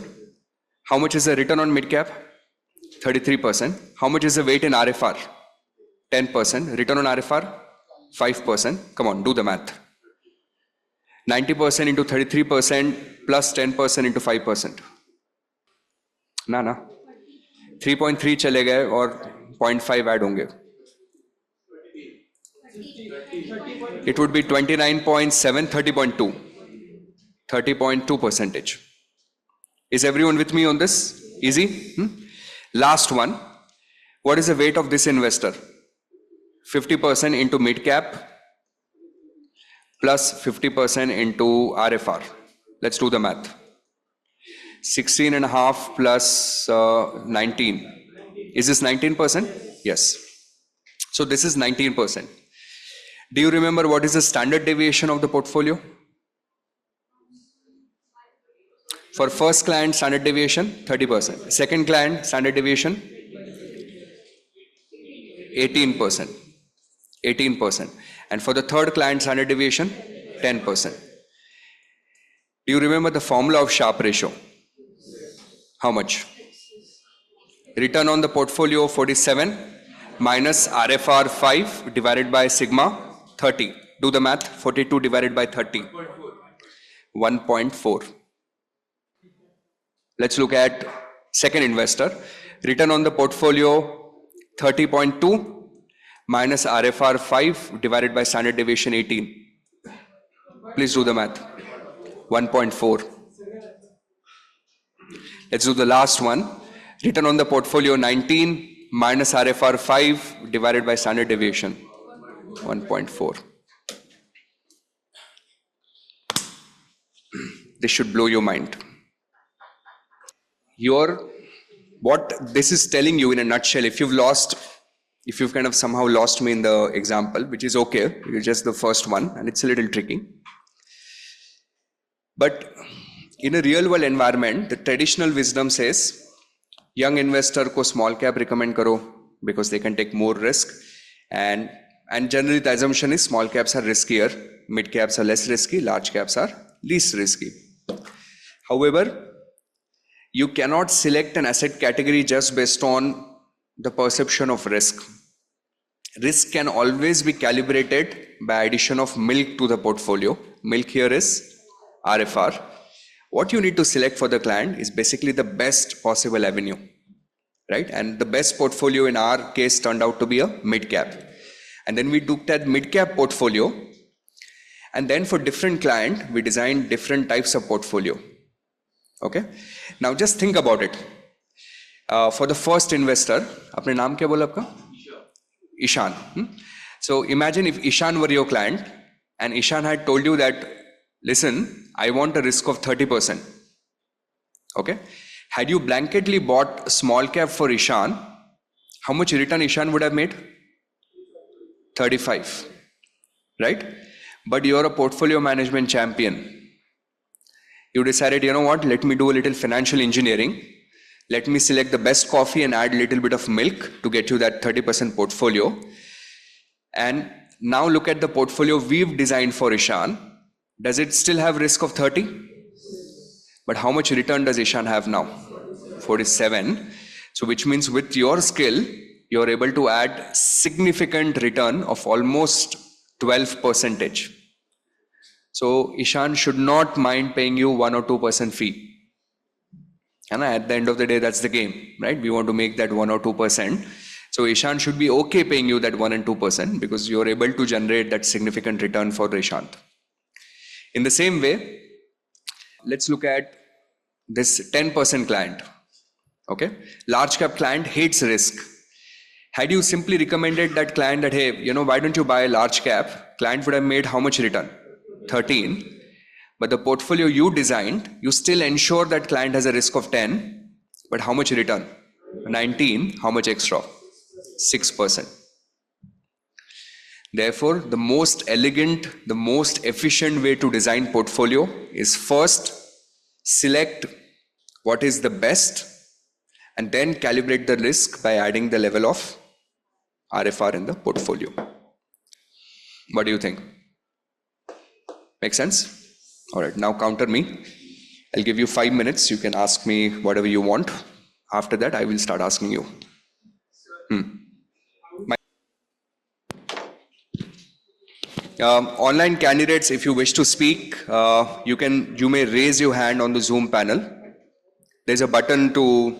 How much is the return on mid-cap? 33%. How much is the weight in RFR? 10%. Return on RFR? 5%. Come on, do the math. 90% into 33% plus 10% into 5%. ना 3.3 चले गए और 0.5 add होंगे. It would be 29.7, 30.2. 30.2%. Is everyone with me on this? Easy? Last one. What is the weight of this investor? 50% into mid-cap plus 50% into RFR. Let's do the math. 16.5 plus 19. Is this 19%? Yes. So this is 19%. Do you remember what is the standard deviation of the portfolio? For first client, standard deviation 30%. Second client, standard deviation 18%. 18%. And for the third client, standard deviation 10%. Do you remember the formula of Sharpe ratio? How much? Return on the portfolio 47 minus RFR 5 divided by sigma 30. Do the math. 42 divided by 30. 1.4. Let's look at second investor. Return on the portfolio 30.2 minus RFR 5 divided by standard deviation 18. Please do the math. 1.4. Let's do the last one. Return on the portfolio 19 minus RFR 5 divided by standard deviation 1.4. This should blow your mind. What this is telling you in a nutshell, if you've kind of somehow lost me in the example, which is okay, it's just the first one and it's a little tricky. But in a real world environment, the traditional wisdom says, young investor ko small cap recommend karo because they can take more risk. And generally the assumption is small caps are riskier, mid caps are less risky, large caps are least risky. However, you cannot select an asset category just based on the perception of risk. Risk can always be calibrated by addition of milk to the portfolio. Milk here is RFR. What you need to select for the client is basically the best possible avenue, right? And the best portfolio in our case turned out to be a mid-cap. And then we looked at mid-cap portfolio. And then for different client, we designed different types of portfolio. Okay. Now just think about it. For the first investor, apne naam kya bola aapka? Ishan. So imagine if Ishan were your client and Ishan had told you that, listen, I want a risk of 30%. Okay. Had you blanketly bought small cap for Ishan, how much return Ishan would have made? 35. Right? But you're a portfolio management champion. You decided, you know what, let me do a little financial engineering. Let me select the best coffee and add a little bit of milk to get you that 30% portfolio. And now look at the portfolio we've designed for Ishan. Does it still have risk of 30? But how much return does Ishan have now? 47. So which means with your skill, you're able to add significant return of almost 12%. So Ishan should not mind paying you 1 or 2% fee. And at the end of the day, that's the game, right? We want to make that 1 or 2%. So Ishan should be okay paying you that 1 and 2% because you're able to generate that significant return for Ishant. In the same way, let's look at this 10% client. Okay, large cap client hates risk. Had you simply recommended that client that, hey, why don't you buy a large cap? Client would have made how much return? 13. But the portfolio you designed, you still ensure that client has a risk of 10. But how much return? 19. How much extra? 6%. Therefore, the most elegant, the most efficient way to design portfolio is first select what is the best and then calibrate the risk by adding the level of RFR in the portfolio. What do you think? Make sense? All right, now counter me. I'll give you 5 minutes. You can ask me whatever you want. After that, I will start asking you. Online candidates, if you wish to speak, you may raise your hand on the Zoom panel. There's a button to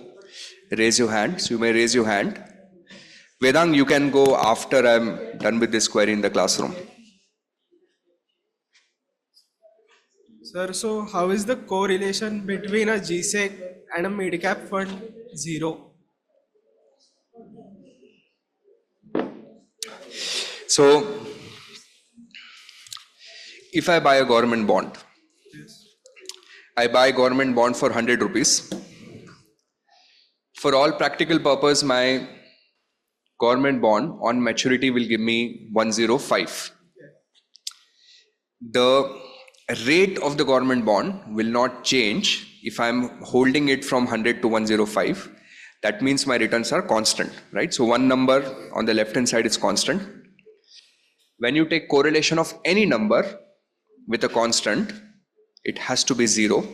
raise your hand, so you may raise your hand. Vedang, you can go after I'm done with this query in the classroom. Sir, so how is the correlation between a GSEC and a midcap fund? 0. So, if I buy a government bond, I buy government bond for 100 rupees. For all practical purpose, my government bond on maturity will give me 105. The rate of the government bond will not change if I'm holding it from 100 to 105. That means my returns are constant, right? So one number on the left hand side is constant. When you take correlation of any number with a constant, it has to be 0.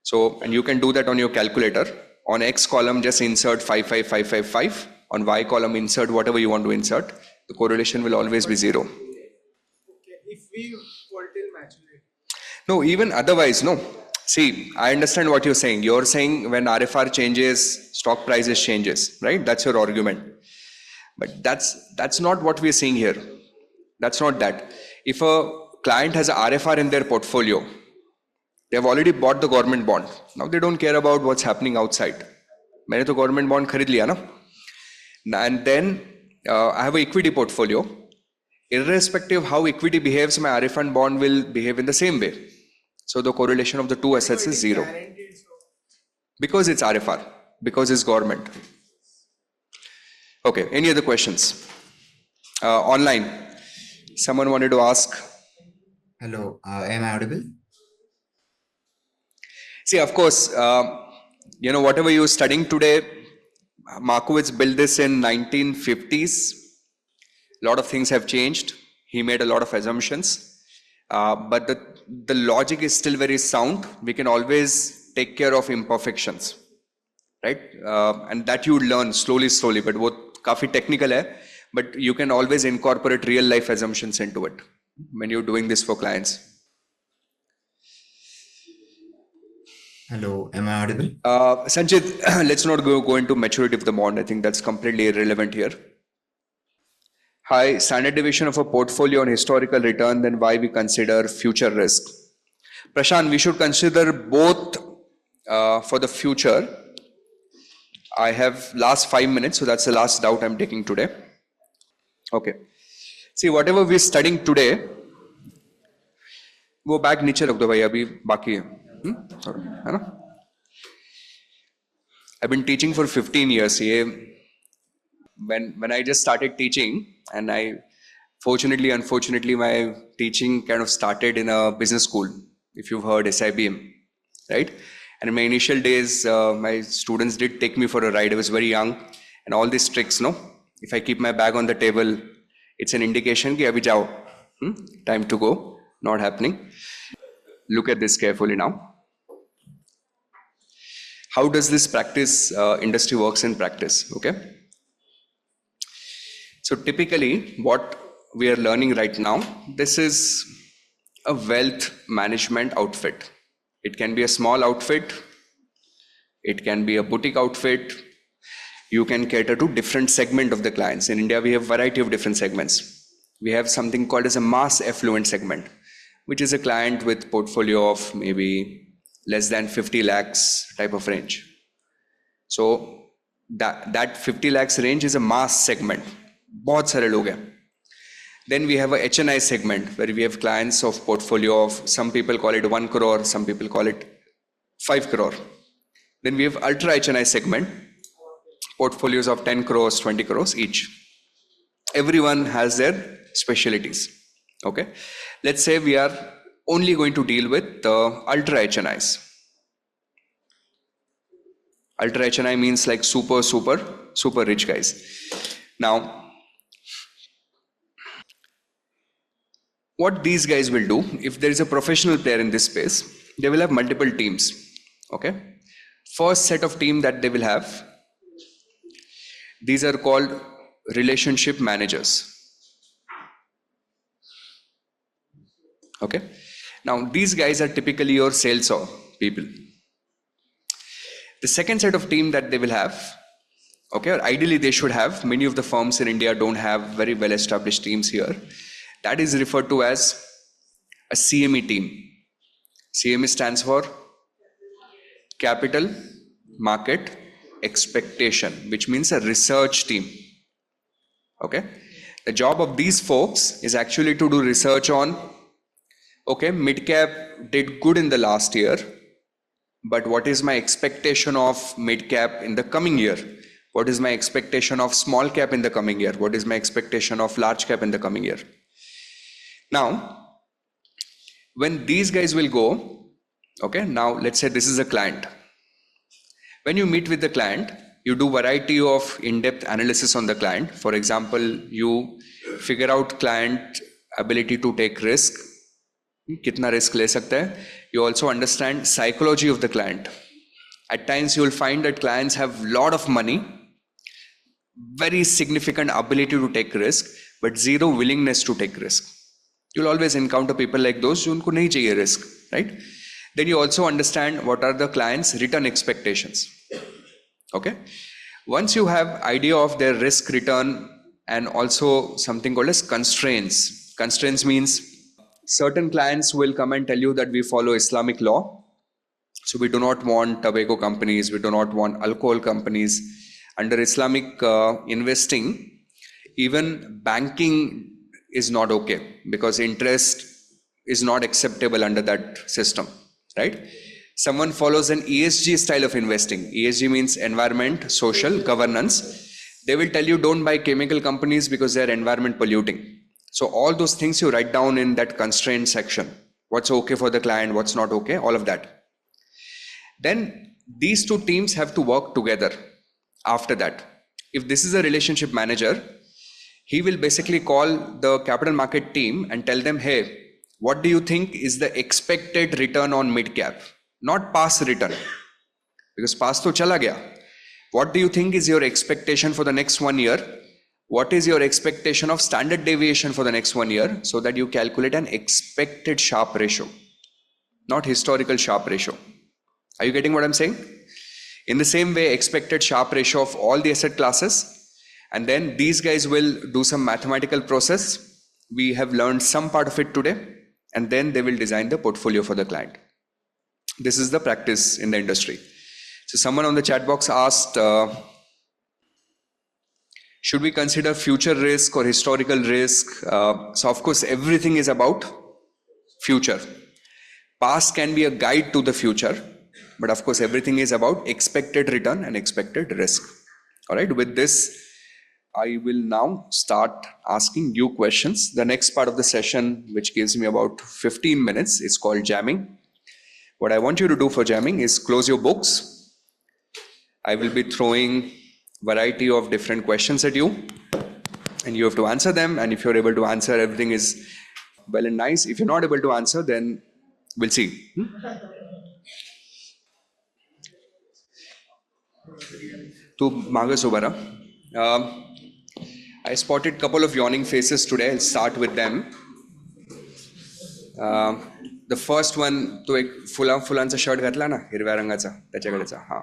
So, and you can do that on your calculator. On X column, just insert 55555. On Y column, insert whatever you want to insert. The correlation will always be 0. Okay, if we hold till maturity. No, even otherwise, no. See, I understand what you're saying. You're saying when RFR changes, stock prices changes, right? That's your argument. But that's not what we're seeing here. That's not that. If a client has a RFR in their portfolio, they have already bought the government bond. Now they don't care about what's happening outside. मैंने तो government bond खरीद लिया ना. And then I have an equity portfolio. Irrespective of how equity behaves, my RFR bond will behave in the same way. So the correlation of the two assets is 0. Because it's RFR, because it's government. Okay, any other questions? Online, someone wanted to ask. Hello, am I audible? See, of course, whatever you're studying today, Markowitz built this in 1950s. A lot of things have changed. He made a lot of assumptions. But the logic is still very sound. We can always take care of imperfections, right? And that you learn slowly. But वो काफी technical है. But you can always incorporate real life assumptions into it when you're doing this for clients. Hello, am I audible? Sanjit, let's not go into maturity of the bond. I think that's completely irrelevant here. High standard deviation of a portfolio on historical return, then why we consider future risk. Prashant, we should consider both for the future. I have last 5 minutes, so that's the last doubt I'm taking today. Okay. See, whatever we're studying today, वो bag नीचे रख दो भाई, अभी बाकी है. है ना? I've been teaching for 15 years. When I just started teaching, and unfortunately, my teaching kind of started in a business school, if you've heard SIBM, right? And in my initial days, my students did take me for a ride. I was very young, and all these tricks, no? If I keep my bag on the table, it's an indication कि अभी जाओ, time to go, not happening. Look at this carefully now. how does this practice industry works in practice? Okay. So typically what we are learning right now, this is a wealth management outfit. It can be a small outfit, it can be a boutique outfit. You can cater to different segment of the clients. In India, we have variety of different segments. We have something called as a mass affluent segment, which is a client with portfolio of maybe less than 50 lakhs type of range. So that 50 lakhs range is a mass segment. बहुत सारे लोग हैं. Then we have a HNI segment where we have clients of portfolio of, some people call it 1 crore, some people call it 5 crore. Then we have ultra HNI segment, portfolios of 10 crores, 20 crores each. Everyone has their specialties. Okay. Let's say we are only going to deal with the ultra HNIs. Ultra HNI means like super rich guys. Now, what these guys will do, if there is a professional player in this space, they will have multiple teams. Okay. First set of team that they will have, these are called relationship managers. Okay. Now these guys are typically your sales people. The second set of team that they will have, okay, or ideally they should have, many of the firms in India don't have very well established teams here. That is referred to as a CME team. CME stands for Capital Market Expectation, which means a research team. Okay. The job of these folks is actually to do research on, okay, midcap did good in the last year, but what is my expectation of midcap in the coming year? What is my expectation of small cap in the coming year? What is my expectation of large cap in the coming year? Now, when these guys will go, okay, now let's say this is a client. When you meet with the client, you do variety of in-depth analysis on the client. For example, you figure out client ability to take risk. Kitna risk le sakta hai. You also understand psychology of the client. At times you will find that clients have lot of money, very significant ability to take risk, but zero willingness to take risk. You'll always encounter people like those who unko nahi chahiye risk, right? Then you also understand what are the client's return expectations. Okay. Once you have idea of their risk return and also something called as constraints. Constraints means certain clients will come and tell you that we follow Islamic law. So we do not want tobacco companies, we do not want alcohol companies. Under Islamic investing, even banking is not okay because interest is not acceptable under that system, right? Someone follows an ESG style of investing. ESG means environment, social, governance. They will tell you don't buy chemical companies because they are environment polluting. So all those things you write down in that constraint section. What's okay for the client, what's not okay, all of that. Then these two teams have to work together after that. If this is a relationship manager, he will basically call the capital market team and tell them, hey, what do you think is the expected return on mid-cap? Not past return, because past to chala gaya. What do you think is your expectation for the next 1 year? What is your expectation of standard deviation for the next 1 year? So that you calculate an expected Sharpe ratio, not historical Sharpe ratio. Are you getting what I'm saying? In the same way, expected Sharpe ratio of all the asset classes, and then these guys will do some mathematical process. We have learned some part of it today, and then they will design the portfolio for the client. This is the practice in the industry. So someone on the chat box asked, should we consider future risk or historical risk? So of course, everything is about future. Past can be a guide to the future, but of course, everything is about expected return and expected risk. All right, with this, I will now start asking you questions. The next part of the session, which gives me about 15 minutes, is called jamming. What I want you to do for jamming is close your books. I will be throwing variety of different questions at you, and you have to answer them. And if you're able to answer, everything is well and nice. If you're not able to answer, then we'll see. तू मागस उभा राहा. I spotted couple of yawning faces today. I'll start with them. The first one, तो एक फुलांचा shirt घातला ना हिरव्या रंगाचा त्याच्याकडेचा. हा.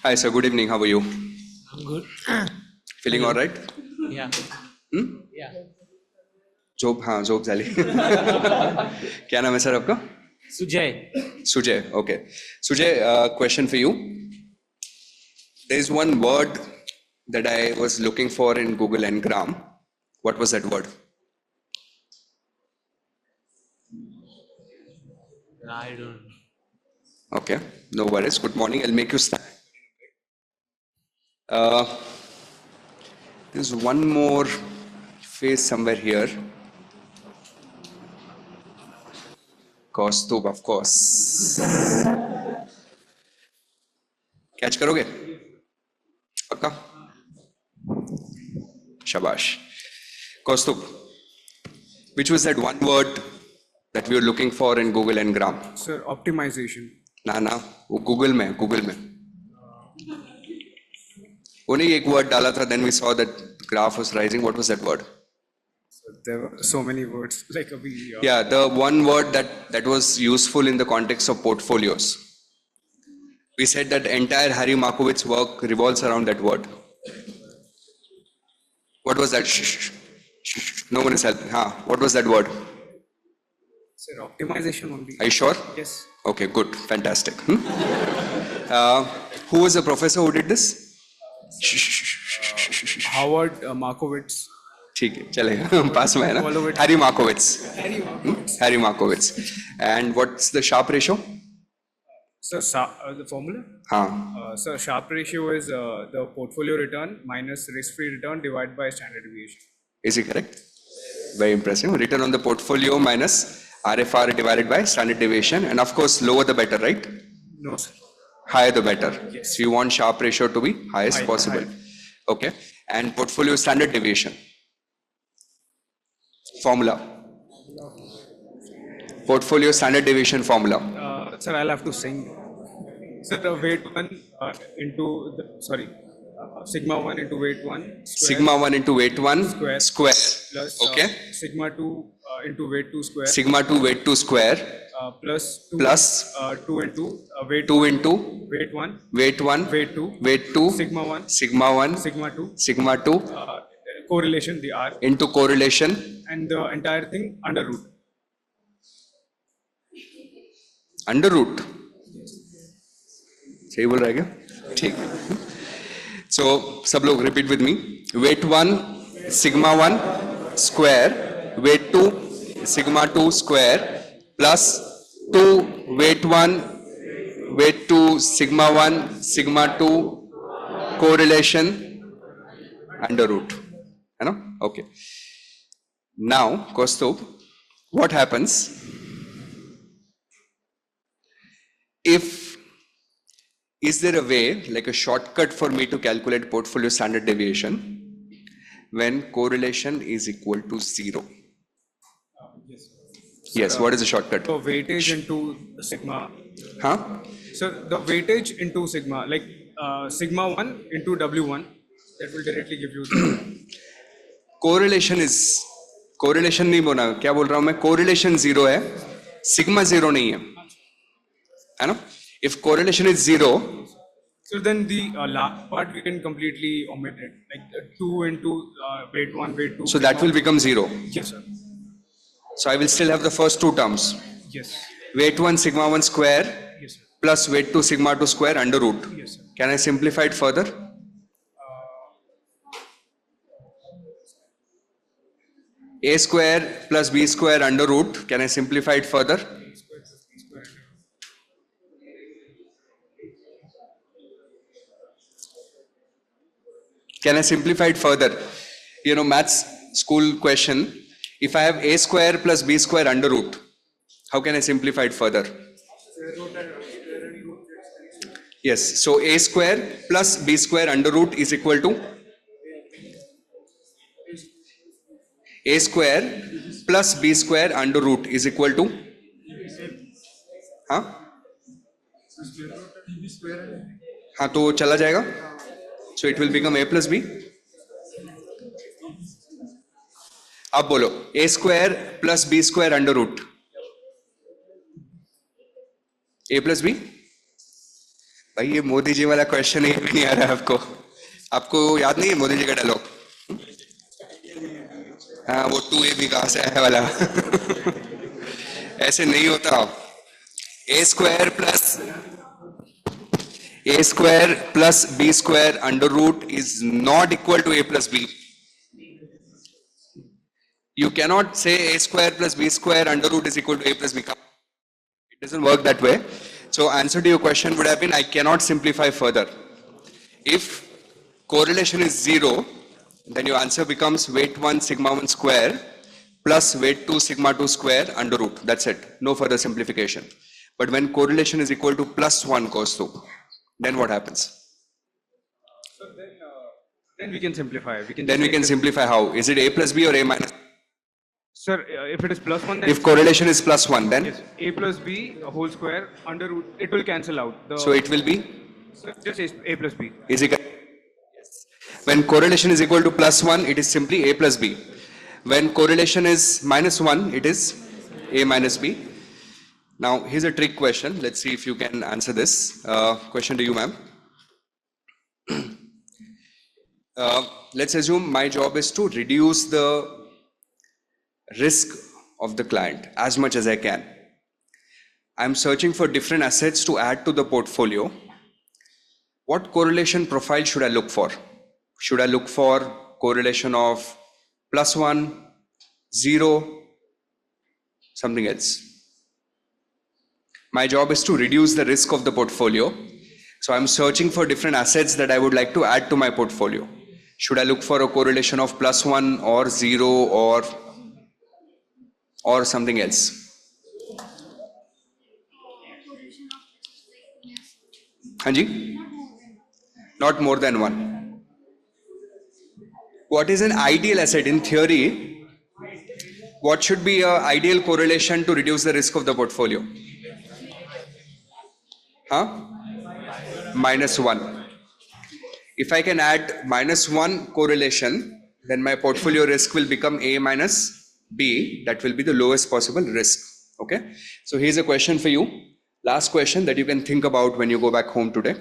Hi sir, good evening. How are you? I'm good. Feeling all right? Yeah. Yeah. जोब झाली. क्या नाम है सर आपका? Sujay. Okay. Sujay, question for you. There is one word that I was looking for in Google Ngram. What was that word? I don't know. Okay, no worries. Good morning. I'll make you stand. There's one more face somewhere here. Kaustubh, of course. Catch करोगे? पक्का? Shabash. Kaustubh, which was that one word that we were looking for in Google Ngram? Sir, optimization. ना वो Google में only एक word डाला था, then we saw that graph was rising. What was that word? There were so many words. Like Yeah, the one word that was useful in the context of portfolios. We said that entire Harry Markowitz work revolves around that word. What was that? Shh. No one is helping. What was that word? Sir, optimization only. Are you sure? Yes. Okay, good, fantastic. Who was the professor who did this? Howard Markowitz. ठीक है चलेगा पास में है ना Harry Markowitz. Harry Markowitz. And what's the Sharpe ratio? Sir, the formula? हाँ. Sir, Sharpe ratio is the portfolio return minus risk-free return divided by standard deviation. Is it correct? Very impressive. Return on the portfolio minus RFR divided by standard deviation, and of course lower the better, right? No, sir. Higher the better. Yes. So you want Sharpe ratio to be highest possible. Okay. And portfolio standard deviation. Formula. Portfolio standard deviation formula. Sir, I'll have to sing. Sir, the weight 1 into sigma 1 into weight 1 square. Sigma 1 into weight 1 square. Plus Okay. Sigma 2 into weight 2 square. Sigma 2 weight 2 square. Plus 2 into weight 2 into weight 1 weight 1 weight 2 weight 2 sigma 1 sigma 1 sigma 2 sigma 2 correlation the R into correlation and the entire thing under root. Under root सही बोल रहा है क्या ठीक so सब लोग repeat with me weight 1 sigma 1 square weight 2 sigma 2 square plus 2 weight 1 weight 2 sigma 1 sigma 2 correlation under root है ना okay now Kaustubh what happens is there a way, like a shortcut for me to calculate portfolio standard deviation when correlation is equal to 0? Yes, what is the shortcut? So weightage into sigma. Huh? So the weightage into sigma, like sigma 1 into W1, that will directly give you the correlation नहीं बोला क्या बोल रहा हूँ मैं correlation 0 है sigma 0 नहीं है ना? If correlation is 0, so then the last part we can completely omit it, like 2 into weight 1, weight 2. so that will become 0. Yes, sir. So I will still have the first two terms. Yes. Weight 1 sigma 1 square Yes, sir. plus weight 2 sigma 2 square under root. Yes, sir. Can I simplify it further? A square plus B square under root. Can I simplify it further? Can I simplify it further? You know, maths school question. If I have A square plus B square under root, how can I simplify it further? Yes, so A square plus B square under root is equal to? A square plus B square under root is equal to, हाँ हाँ तो चला जाएगा, so it will become A plus B. अब बोलो A square plus B square under root A plus B. भाई ये मोदी जी वाला क्वेश्चन एक भी नहीं आ रहा है आपको, आपको याद नहीं है मोदी जी का डायलॉग? हाँ वो 2AB कहाँ से आया वाला ऐसे नहीं होता. A square plus B square under root is not equal to A plus B. You cannot say A square plus B square under root is equal to A plus B. It doesn't work that way. So answer to your question would have been, I cannot simplify further. If correlation is 0, then your answer becomes weight 1 sigma 1 square plus weight 2 sigma 2 square under root. That's it. No further simplification. But when correlation is equal to plus 1 cos 2, then what happens? So then we can simplify. Then we can simplify how? Is it A plus B or A minus? Sir, if it is plus 1, then If correlation is plus 1, then? yes, A plus B whole square under root, it will cancel out. So it will be? So just A plus B. Is it? Yes. When correlation is equal to plus 1, it is simply A plus B. When correlation is minus 1, it is A minus B. Now, here's a trick question. Let's see if you can answer this. Question to you, ma'am. Let's assume my job is to reduce the risk of the client as much as I can. I'm searching for different assets to add to the portfolio. What correlation profile should I look for? Should I look for correlation of plus 1, 0, something else? My job is to reduce the risk of the portfolio. So I'm searching for different assets that I would like to add to my portfolio. Should I look for a correlation of plus 1 or 0 or something else? Hanji? Not more than 1. What is an ideal asset? In theory, what should be an ideal correlation to reduce the risk of the portfolio? Huh? Minus 1. If I can add minus 1 correlation, then my portfolio risk will become A minus B. That will be the lowest possible risk. Okay. So here's a question for you. Last question that you can think about when you go back home today.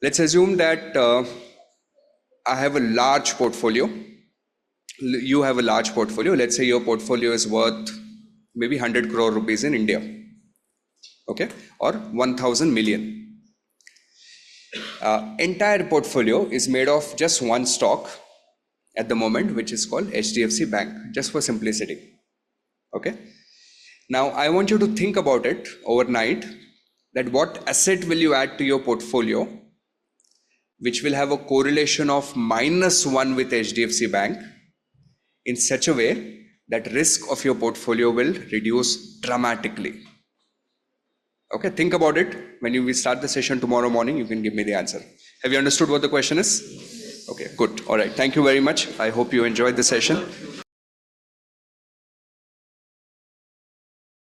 Let's assume that I have a large portfolio. You have a large portfolio. Let's say your portfolio is worth maybe 100 crore rupees in India. Okay, or 1000 million. Entire portfolio is made of just one stock at the moment, which is called HDFC Bank, just for simplicity. Okay. Now I want you to think about it overnight, that what asset will you add to your portfolio which will have a correlation of -1 with HDFC Bank in such a way that risk of your portfolio will reduce dramatically. Okay, think about it. When we start the session tomorrow morning, you can give me the answer. Have you understood what the question is? Okay, good. All right. Thank you very much. I hope you enjoyed the session.